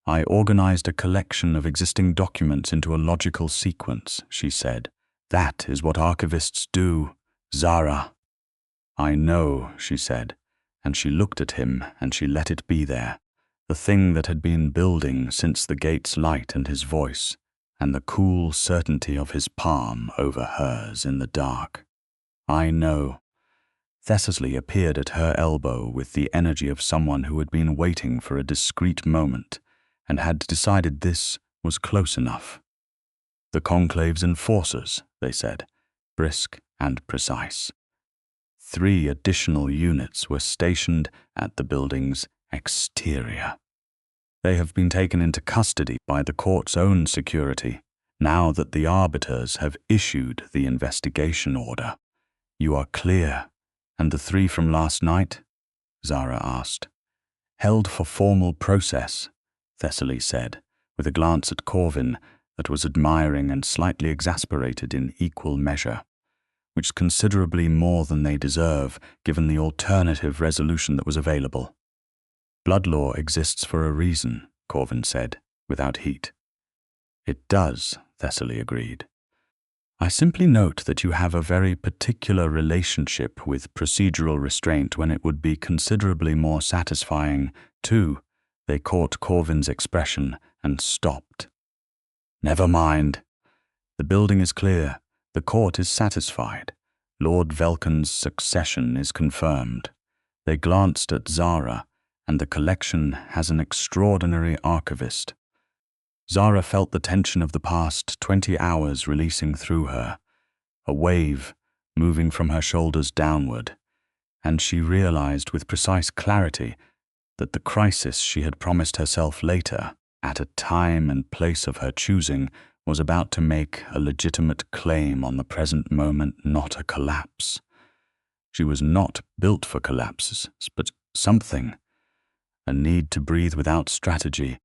I organized a collection of existing documents into a logical sequence, she said. That is what archivists do, Zara. I know, she said, and she looked at him and she let it be there, the thing that had been building since the gate's light and his voice, and the cool certainty of his palm over hers in the dark. I know. Thessaly appeared at her elbow with the energy of someone who had been waiting for a discreet moment and had decided this was close enough. The conclave's enforcers, they said, brisk and precise. 3 additional units were stationed at the building's exterior. They have been taken into custody by the court's own security, now that the arbiters have issued the investigation order. You are clear. And the 3 from last night? Zara asked. Held for formal process, Thessaly said, with a glance at Corvin that was admiring and slightly exasperated in equal measure, which considerably more than they deserve, given the alternative resolution that was available. Blood law exists for a reason, Corvin said, without heat. It does, Thessaly agreed. I simply note that you have a very particular relationship with procedural restraint when it would be considerably more satisfying, too. They caught Corvin's expression and stopped. Never mind. The building is clear. The court is satisfied. Lord Velkan's succession is confirmed. They glanced at Zara, and the collection has an extraordinary archivist. Zara felt the tension of the past 20 hours releasing through her, a wave moving from her shoulders downward, and she realized with precise clarity that the crisis she had promised herself later, at a time and place of her choosing, was about to make a legitimate claim on the present moment, not a collapse. She was not built for collapses, but something, a need to breathe without strategy,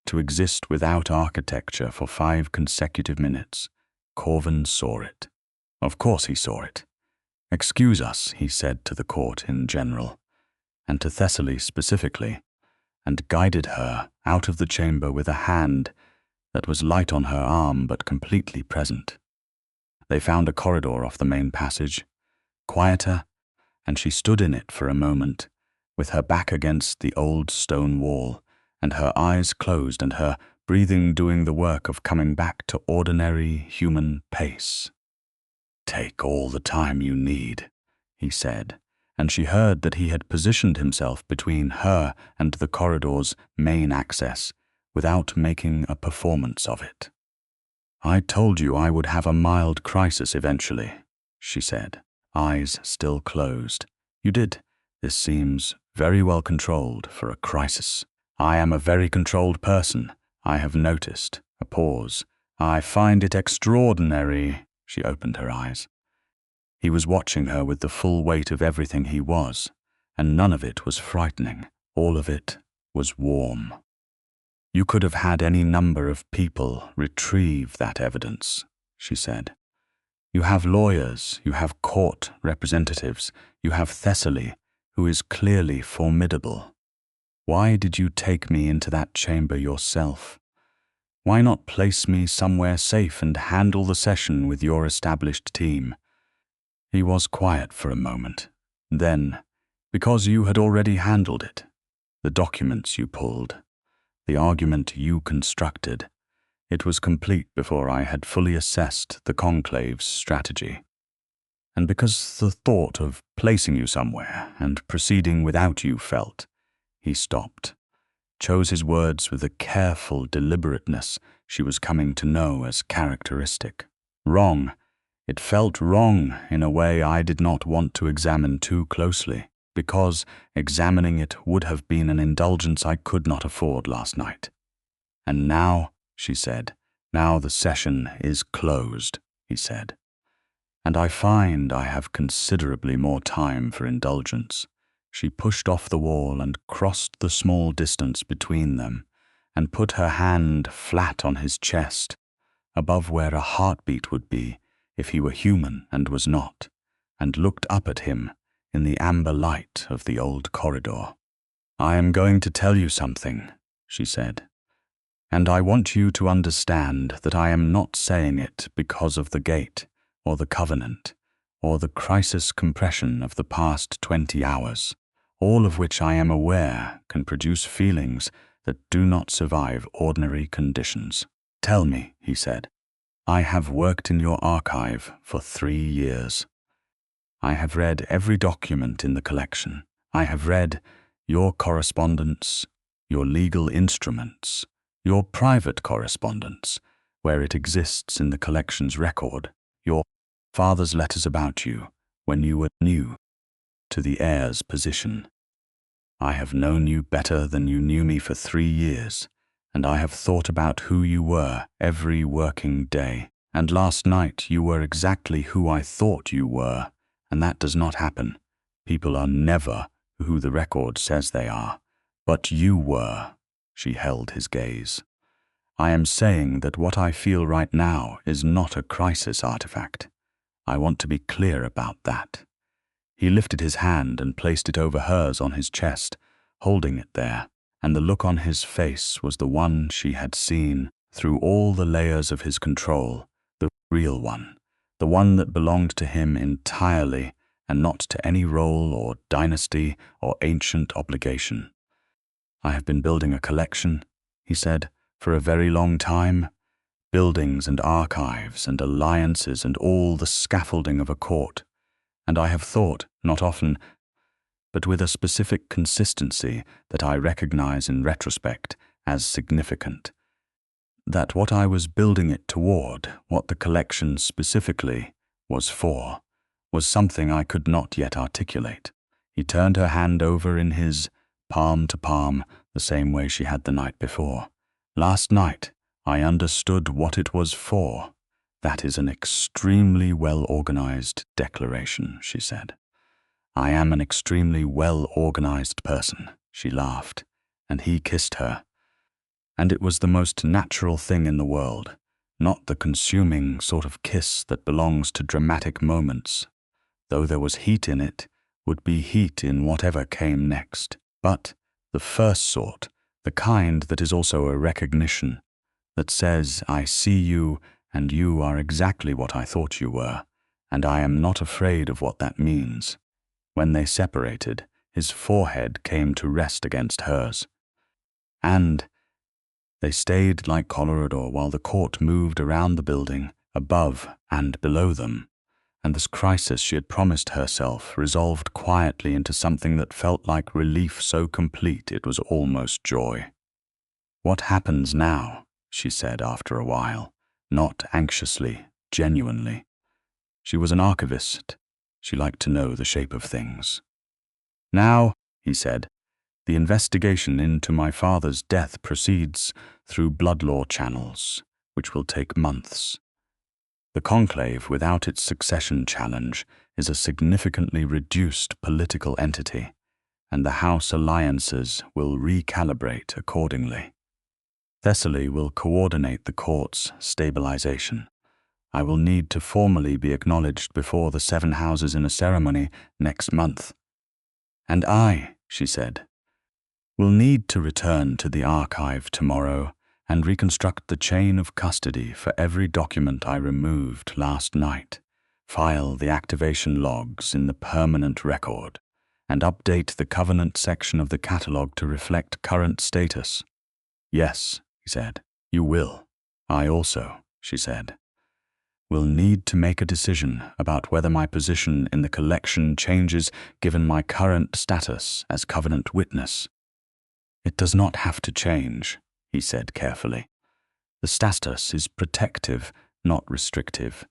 to exist without architecture for 5 consecutive minutes. Corvin saw it. Of course he saw it. Excuse us, he said to the court in general, and to Thessaly specifically, and guided her out of the chamber with a hand that was light on her arm but completely present. They found a corridor off the main passage, quieter, and she stood in it for a moment, with her back against the old stone wall, and her eyes closed and her breathing doing the work of coming back to ordinary human pace. Take all the time you need, he said, and she heard that he had positioned himself between her and the corridor's main access without making a performance of it. I told you I would have a mild crisis eventually, she said, eyes still closed. You did. This seems very well controlled for a crisis. I am a very controlled person, I have noticed. A pause. I find it extraordinary. She opened her eyes. He was watching her with the full weight of everything he was, and none of it was frightening. All of it was warm. You could have had any number of people retrieve that evidence, she said. You have lawyers, you have court representatives, you have Thessaly, who is clearly formidable. Why did you take me into that chamber yourself? Why not place me somewhere safe and handle the session with your established team? He was quiet for a moment. Then, because you had already handled it, the documents you pulled, the argument you constructed, it was complete before I had fully assessed the conclave's strategy. And because the thought of placing you somewhere and proceeding without you felt, he stopped, chose his words with a careful deliberateness she was coming to know as characteristic. Wrong. It felt wrong in a way I did not want to examine too closely. because examining it would have been an indulgence I could not afford last night. And now, she said, now the session is closed, he said. And I find I have considerably more time for indulgence. She pushed off the wall and crossed the small distance between them, and put her hand flat on his chest, above where a heartbeat would be if he were human and was not, and looked up at him in the amber light of the old corridor. I am going to tell you something, she said, and I want you to understand that I am not saying it because of the gate, or the covenant, or the crisis compression of the past 20 hours, all of which I am aware can produce feelings that do not survive ordinary conditions. Tell me, he said. I have worked in your archive for 3 years. I have read every document in the collection. I have read your correspondence, your legal instruments, your private correspondence, where it exists in the collection's record, your father's letters about you when you were new to the heir's position. I have known you better than you knew me for 3 years, and I have thought about who you were every working day. And last night you were exactly who I thought you were, and that does not happen. People are never who the record says they are. But you were. She held his gaze. I am saying that what I feel right now is not a crisis artifact. I want to be clear about that. He lifted his hand and placed it over hers on his chest, holding it there, and the look on his face was the one she had seen through all the layers of his control, the real one, the one that belonged to him entirely and not to any role or dynasty or ancient obligation. I have been building a collection, he said, for a very long time. Buildings and archives and alliances and all the scaffolding of a court. And I have thought, not often, but with a specific consistency that I recognize in retrospect as significant, that what I was building it toward, what the collection specifically was for, was something I could not yet articulate. He turned her hand over in his, palm to palm, the same way she had the night before. Last night, I understood what it was for. That is an extremely well-organized declaration, she said. I am an extremely well-organized person, she laughed, and he kissed her. And it was the most natural thing in the world, not the consuming sort of kiss that belongs to dramatic moments. Though there was heat in it, would be heat in whatever came next. But the first sort, the kind that is also a recognition, that says, I see you, and you are exactly what I thought you were, and I am not afraid of what that means. When they separated, his forehead came to rest against hers. And they stayed like corridor while the court moved around the building, above and below them, and this crisis she had promised herself resolved quietly into something that felt like relief so complete it was almost joy. What happens now? She said after a while, not anxiously, genuinely. She was an archivist. She liked to know the shape of things. Now, he said, the investigation into my father's death proceeds through blood law channels, which will take months. The conclave, without its succession challenge, is a significantly reduced political entity, and the house alliances will recalibrate accordingly. Thessaly will coordinate the court's stabilization. I will need to formally be acknowledged before the 7 houses in a ceremony next month. And I, she said, will need to return to the archive tomorrow and reconstruct the chain of custody for every document I removed last night, file the activation logs in the permanent record, and update the covenant section of the catalogue to reflect current status. Yes, he said, you will. I also, she said, will need to make a decision about whether my position in the collection changes given my current status as covenant witness. It does not have to change, he said carefully. The status is protective, not restrictive.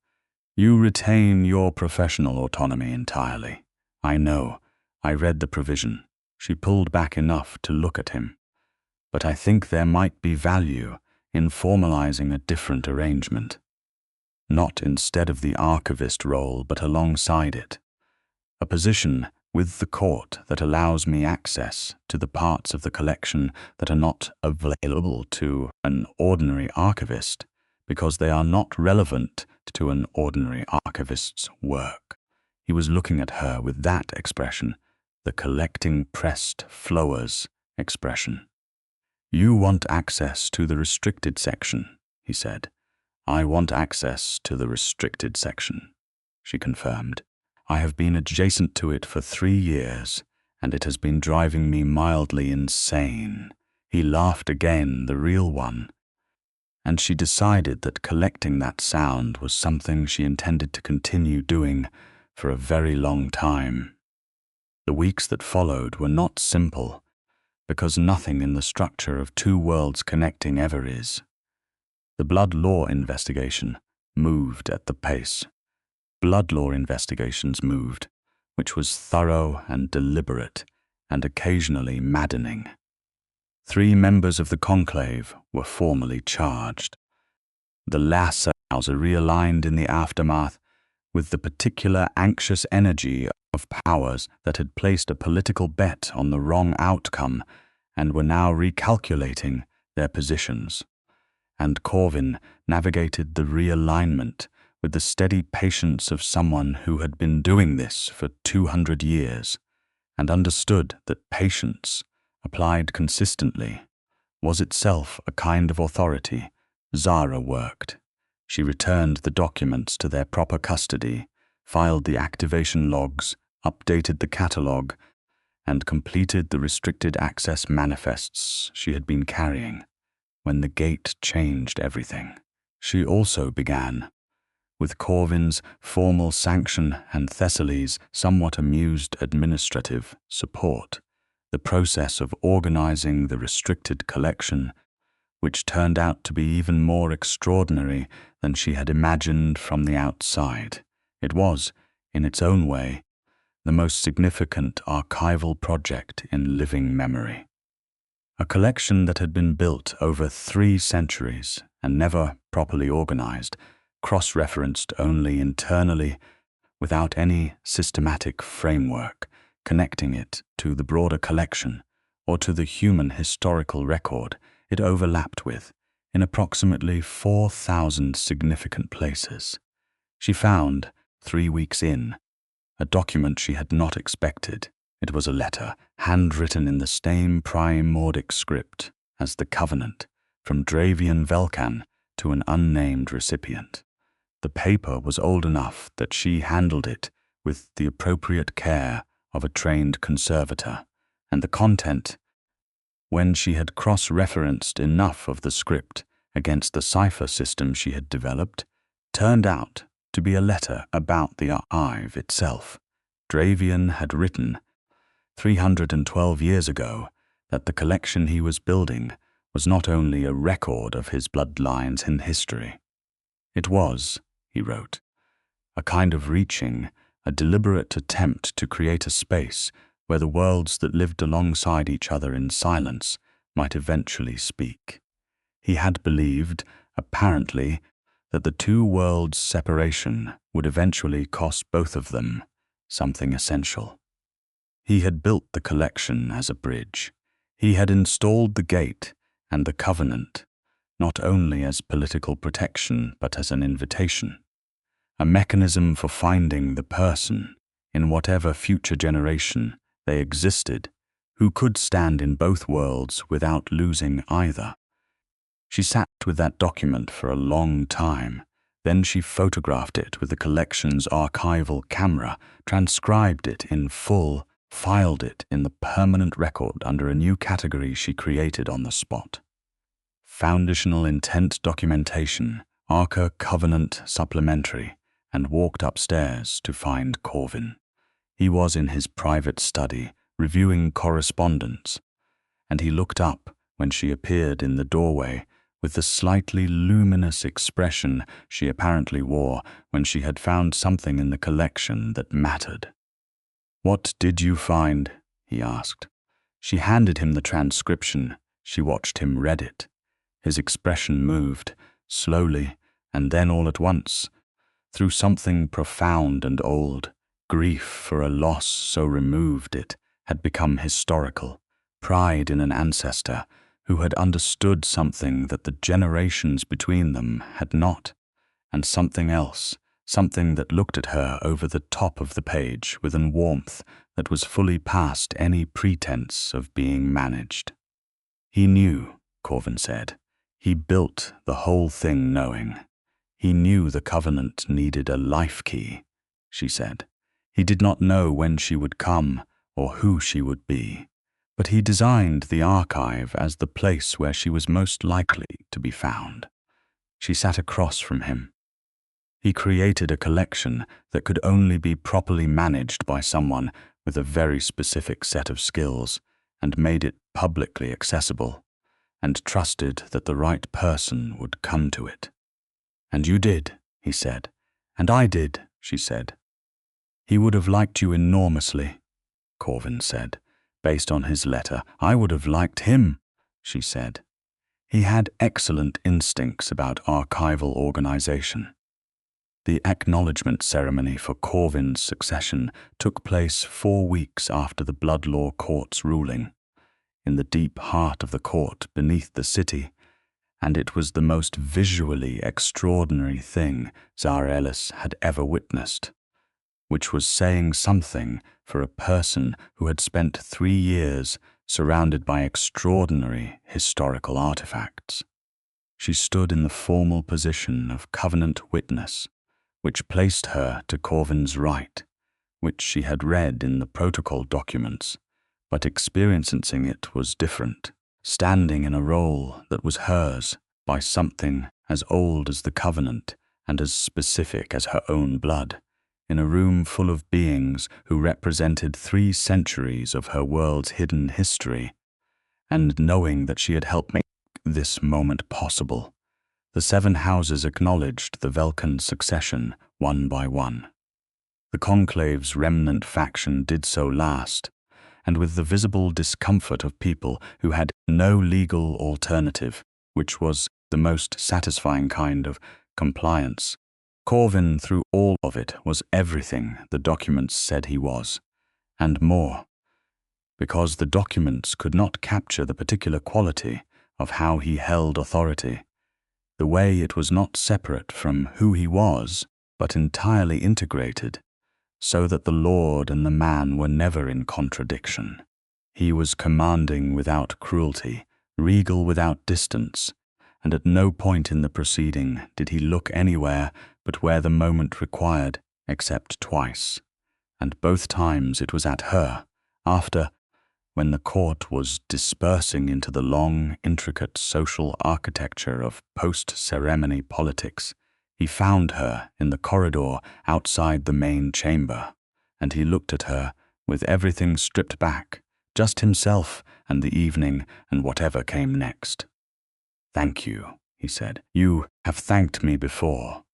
You retain your professional autonomy entirely. I know. I read the provision. She pulled back enough to look at him. But I think there might be value in formalizing a different arrangement. Not instead of the archivist role, but alongside it. A position with the court that allows me access to the parts of the collection that are not available to an ordinary archivist because they are not relevant to an ordinary archivist's work. He was looking at her with that expression, the collecting pressed flowers expression. You want access to the restricted section, he said. I want access to the restricted section, she confirmed. I have been adjacent to it for 3 years, and it has been driving me mildly insane. He laughed again, the real one, and she decided that collecting that sound was something she intended to continue doing for a very long time. The weeks that followed were not simple, because nothing in the structure of 2 worlds connecting ever is. The blood law investigation moved at the pace. Blood law investigations moved, which was thorough and deliberate and occasionally maddening. 3 members of the conclave were formally charged. The lasers are realigned in the aftermath with the particular anxious energy of powers that had placed a political bet on the wrong outcome and were now recalculating their positions. And Corvin navigated the realignment with the steady patience of someone who had been doing this for 200 years and understood that patience, applied consistently, was itself a kind of authority. Zara worked. She returned the documents to their proper custody, filed the activation logs, updated the catalogue, and completed the restricted access manifests she had been carrying. When the gate changed everything, she also began, with Corvin's formal sanction and Thessaly's somewhat amused administrative support, the process of organizing the restricted collection, which turned out to be even more extraordinary than she had imagined from the outside. It was, in its own way, the most significant archival project in living memory. A collection that had been built over 3 centuries and never properly organized, cross-referenced only internally, without any systematic framework connecting it to the broader collection or to the human historical record it overlapped with in approximately 4,000 significant places. She found, 3 weeks in, a document she had not expected. It was a letter, handwritten in the same primordic script as the Covenant, from Corvin Velkan to an unnamed recipient. The paper was old enough that she handled it with the appropriate care of a trained conservator, and the content, when she had cross-referenced enough of the script against the cipher system she had developed, turned out to be a letter about the archive itself. Corvin had written 312 years ago that the collection he was building was not only a record of his bloodlines in history. It was, he wrote, a kind of reaching, a deliberate attempt to create a space where the worlds that lived alongside each other in silence might eventually speak. He had believed, apparently, that the 2 worlds' separation would eventually cost both of them something essential. He had built the collection as a bridge. He had installed the gate and the covenant, not only as political protection but as an invitation, a mechanism for finding the person, in whatever future generation they existed, who could stand in both worlds without losing either. She sat with that document for a long time. Then she photographed it with the collection's archival camera, transcribed it in full, filed it in the permanent record under a new category she created on the spot. Foundational Intent Documentation, Arca Covenant Supplementary, and walked upstairs to find Corvin. He was in his private study, reviewing correspondence, and he looked up when she appeared in the doorway with the slightly luminous expression she apparently wore when she had found something in the collection that mattered. "What did you find?" he asked. She handed him the transcription. She watched him read it. His expression moved, slowly, and then all at once, through something profound and old. Grief for a loss so removed it had become historical, pride in an ancestor who had understood something that the generations between them had not, and something else, something that looked at her over the top of the page with an warmth that was fully past any pretense of being managed. He knew, Corvin said. He built the whole thing knowing. He knew the covenant needed a lifekey, she said. He did not know when she would come or who she would be, but he designed the archive as the place where she was most likely to be found. She sat across from him. He created a collection that could only be properly managed by someone with a very specific set of skills, and made it publicly accessible, and trusted that the right person would come to it. "And you did," he said. "And I did," she said. "He would have liked you enormously," Corvin said. "Based on his letter, I would have liked him," she said. He had excellent instincts about archival organization. The acknowledgement ceremony for Corvin's succession took place 4 weeks after the blood law court's ruling, in the deep heart of the court beneath the city, and it was the most visually extraordinary thing Zara Ellis had ever witnessed, which was saying something for a person who had spent 3 years surrounded by extraordinary historical artifacts. She stood in the formal position of covenant witness, which placed her to Corvin's right, which she had read in the protocol documents, but experiencing it was different, standing in a role that was hers by something as old as the covenant and as specific as her own blood, in a room full of beings who represented 3 centuries of her world's hidden history, and knowing that she had helped make this moment possible. The 7 houses acknowledged the Velkan succession one by one. The conclave's remnant faction did so last, and with the visible discomfort of people who had no legal alternative, which was the most satisfying kind of compliance. Corvin, through all of it, was everything the documents said he was, and more, because the documents could not capture the particular quality of how he held authority. The way it was not separate from who he was, but entirely integrated, so that the Lord and the man were never in contradiction. He was commanding without cruelty, regal without distance, and at no point in the proceeding did he look anywhere but where the moment required, except twice, and both times it was at her, after, when the court was dispersing into the long, intricate social architecture of post-ceremony politics. He found her in the corridor outside the main chamber, and he looked at her with everything stripped back, just himself and the evening and whatever came next. "Thank you," he said. "You have thanked me before,"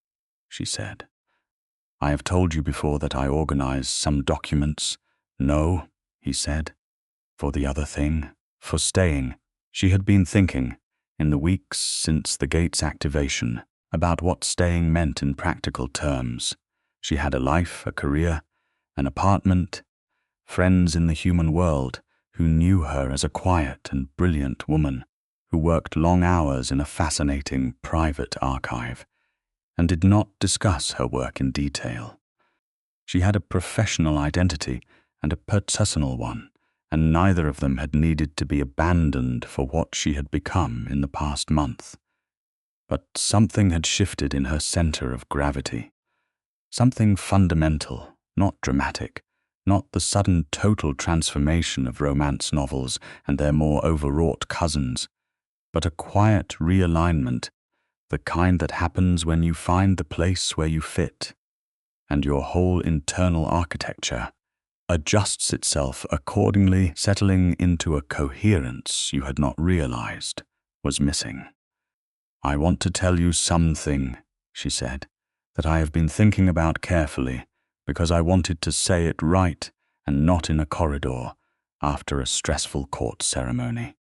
she said. "I have told you before that I organized some documents." "No," he said. "For the other thing, for staying." She had been thinking, in the weeks since the gate's activation, about what staying meant in practical terms. She had a life, a career, an apartment, friends in the human world who knew her as a quiet and brilliant woman who worked long hours in a fascinating private archive and did not discuss her work in detail. She had a professional identity and a personal one, and neither of them had needed to be abandoned for what she had become in the past month. But something had shifted in her center of gravity. Something fundamental, not dramatic, not the sudden total transformation of romance novels and their more overwrought cousins, but a quiet realignment, the kind that happens when you find the place where you fit, and your whole internal architecture adjusts itself accordingly, settling into a coherence you had not realized was missing. "I want to tell you something," she said, "that I have been thinking about carefully, because I wanted to say it right and not in a corridor after a stressful court ceremony.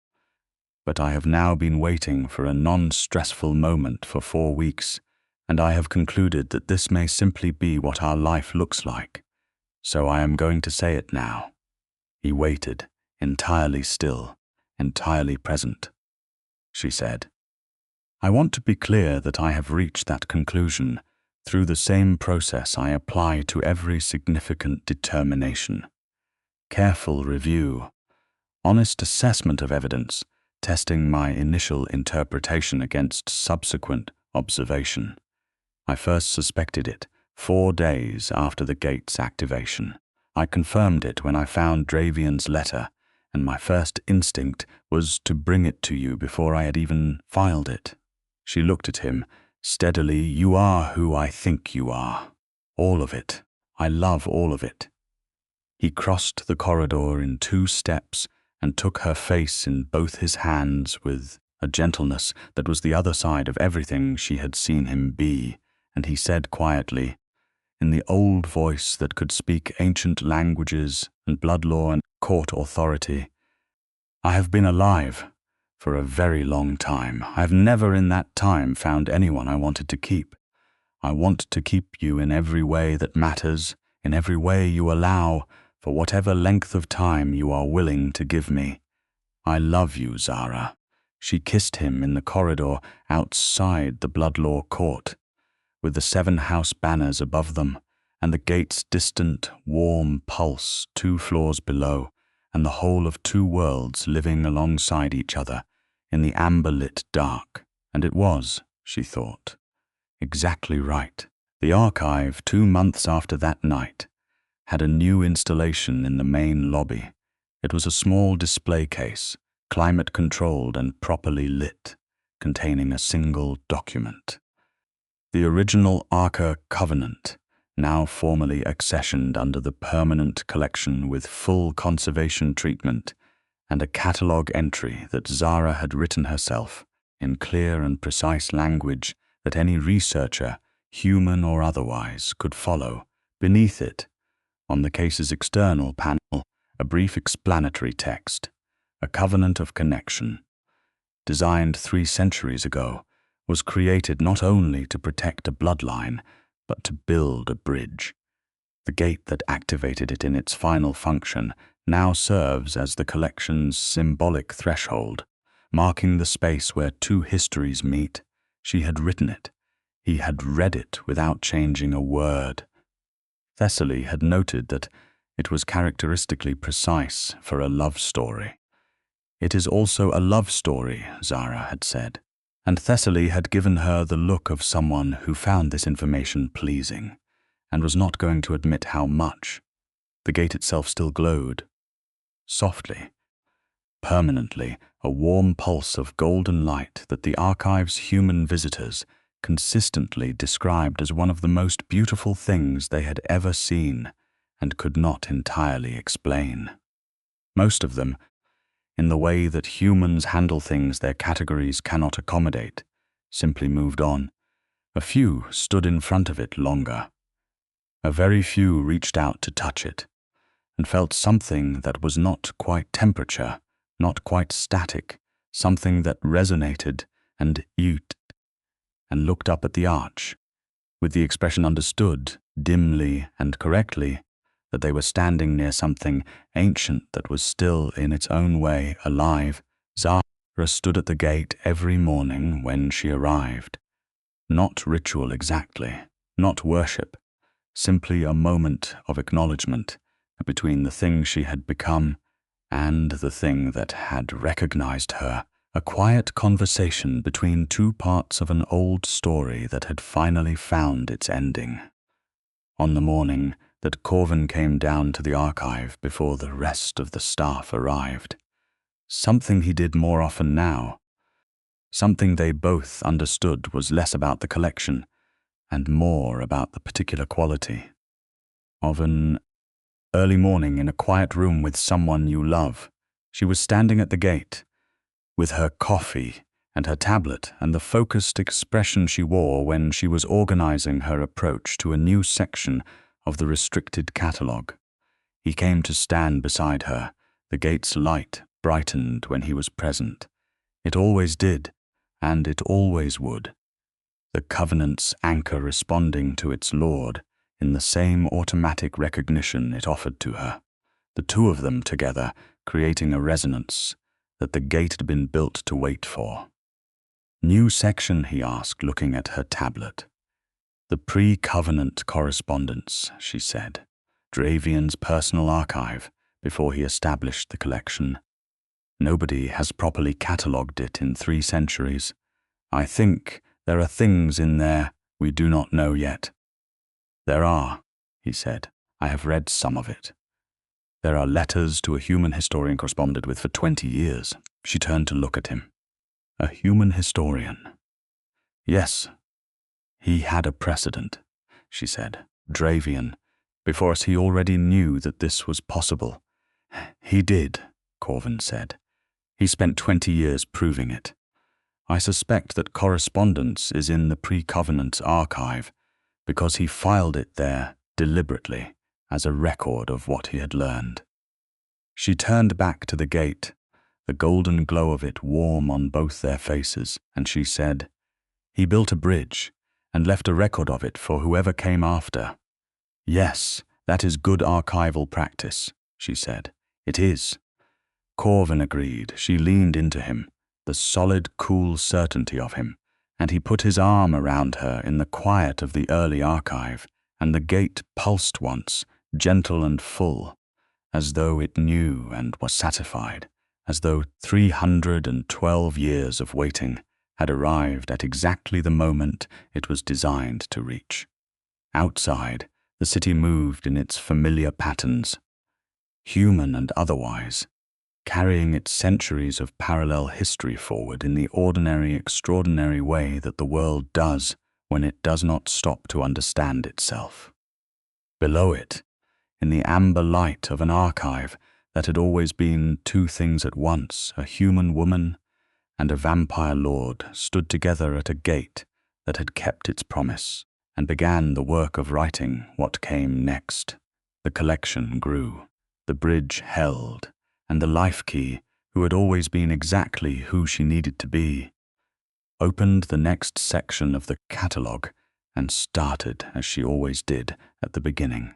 But I have now been waiting for a non-stressful moment for 4 weeks, and I have concluded that this may simply be what our life looks like. So I am going to say it now." He waited, entirely still, entirely present. She said, "I want to be clear that I have reached that conclusion through the same process I apply to every significant determination. Careful review, honest assessment of evidence, testing my initial interpretation against subsequent observation. I first suspected it 4 days after the gate's activation. I confirmed it when I found Dravian's letter, and my first instinct was to bring it to you before I had even filed it." She looked at him steadily. "You are who I think you are. All of it. I love all of it." He crossed the corridor in 2 steps and took her face in both his hands with a gentleness that was the other side of everything she had seen him be, and he said quietly, in the old voice that could speak ancient languages and blood law and court authority, "I have been alive for a very long time. I have never in that time found anyone I wanted to keep. I want to keep you in every way that matters, in every way you allow, for whatever length of time you are willing to give me. I love you, Zara." She kissed him in the corridor outside the blood law court, with the 7 house banners above them, and the gate's distant, warm pulse 2 floors below, and the whole of 2 worlds living alongside each other in the amber-lit dark. And it was, she thought, exactly right. The archive, 2 months after that night, had a new installation in the main lobby. It was a small display case, climate-controlled and properly lit, containing a single document. The original Arca Covenant, now formally accessioned under the permanent collection with full conservation treatment, and a catalogue entry that Zara had written herself in clear and precise language that any researcher, human or otherwise, could follow. Beneath it, on the case's external panel, a brief explanatory text, "A covenant of connection, designed 3 centuries ago, was created not only to protect a bloodline, but to build a bridge." The gate that activated it in its final function now serves as the collection's symbolic threshold, marking the space where 2 histories meet. She had written it. He had read it without changing a word. Thessaly had noted that it was characteristically precise for a love story. "It is also a love story," Zara had said, and Thessaly had given her the look of someone who found this information pleasing, and was not going to admit how much. The gate itself still glowed. Softly, permanently, a warm pulse of golden light that the archive's human visitors consistently described as one of the most beautiful things they had ever seen and could not entirely explain. Most of them, in the way that humans handle things their categories cannot accommodate, simply moved on. A few stood in front of it longer. A very few reached out to touch it, and felt something that was not quite temperature, not quite static, something that resonated and oozed, and looked up at the arch, with the expression understood, dimly and correctly, that they were standing near something ancient that was still in its own way alive. Zara stood at the gate every morning when she arrived. Not ritual exactly, not worship, simply a moment of acknowledgement between the thing she had become and the thing that had recognized her, a quiet conversation between 2 parts of an old story that had finally found its ending. On the morning that Corvin came down to the archive before the rest of the staff arrived, something he did more often now, something they both understood was less about the collection and more about the particular quality of an early morning in a quiet room with someone you love. She was standing at the gate, with her coffee and her tablet and the focused expression she wore when she was organizing her approach to a new section of the restricted catalogue. He came to stand beside her. The gate's light brightened when he was present. It always did, and it always would. The covenant's anchor responding to its lord in the same automatic recognition it offered to her. The two of them together creating a resonance that the gate had been built to wait for. "New section?" he asked, looking at her tablet. "The pre-covenant correspondence," she said. "Dravian's personal archive before he established the collection. Nobody has properly catalogued it in 3 centuries. I think there are things in there we do not know yet." "There are," he said. "I have read some of it. There are letters to a human historian corresponded with for 20 years. She turned to look at him. "A human historian?" "Yes. He had a precedent," she said. "Dravian. Before us he already knew that this was possible." "He did," Corvin said. "He spent 20 years proving it. I suspect that correspondence is in the pre-covenant archive because he filed it there deliberately as a record of what he had learned." She turned back to the gate, the golden glow of it warm on both their faces, and she said, "He built a bridge and left a record of it for whoever came after." "Yes, that is good archival practice," she said. "It is." Corvin agreed. She leaned into him, the solid, cool certainty of him, and he put his arm around her in the quiet of the early archive, and the gate pulsed once, gentle and full, as though it knew and was satisfied, as though 312 years of waiting had arrived at exactly the moment it was designed to reach. Outside, the city moved in its familiar patterns, human and otherwise, carrying its centuries of parallel history forward in the ordinary, extraordinary way that the world does when it does not stop to understand itself. Below it, in the amber light of an archive that had always been 2 things at once, a human woman and a vampire lord stood together at a gate that had kept its promise and began the work of writing what came next. The collection grew, the bridge held, and the lifekey, who had always been exactly who she needed to be, opened the next section of the catalogue and started as she always did at the beginning.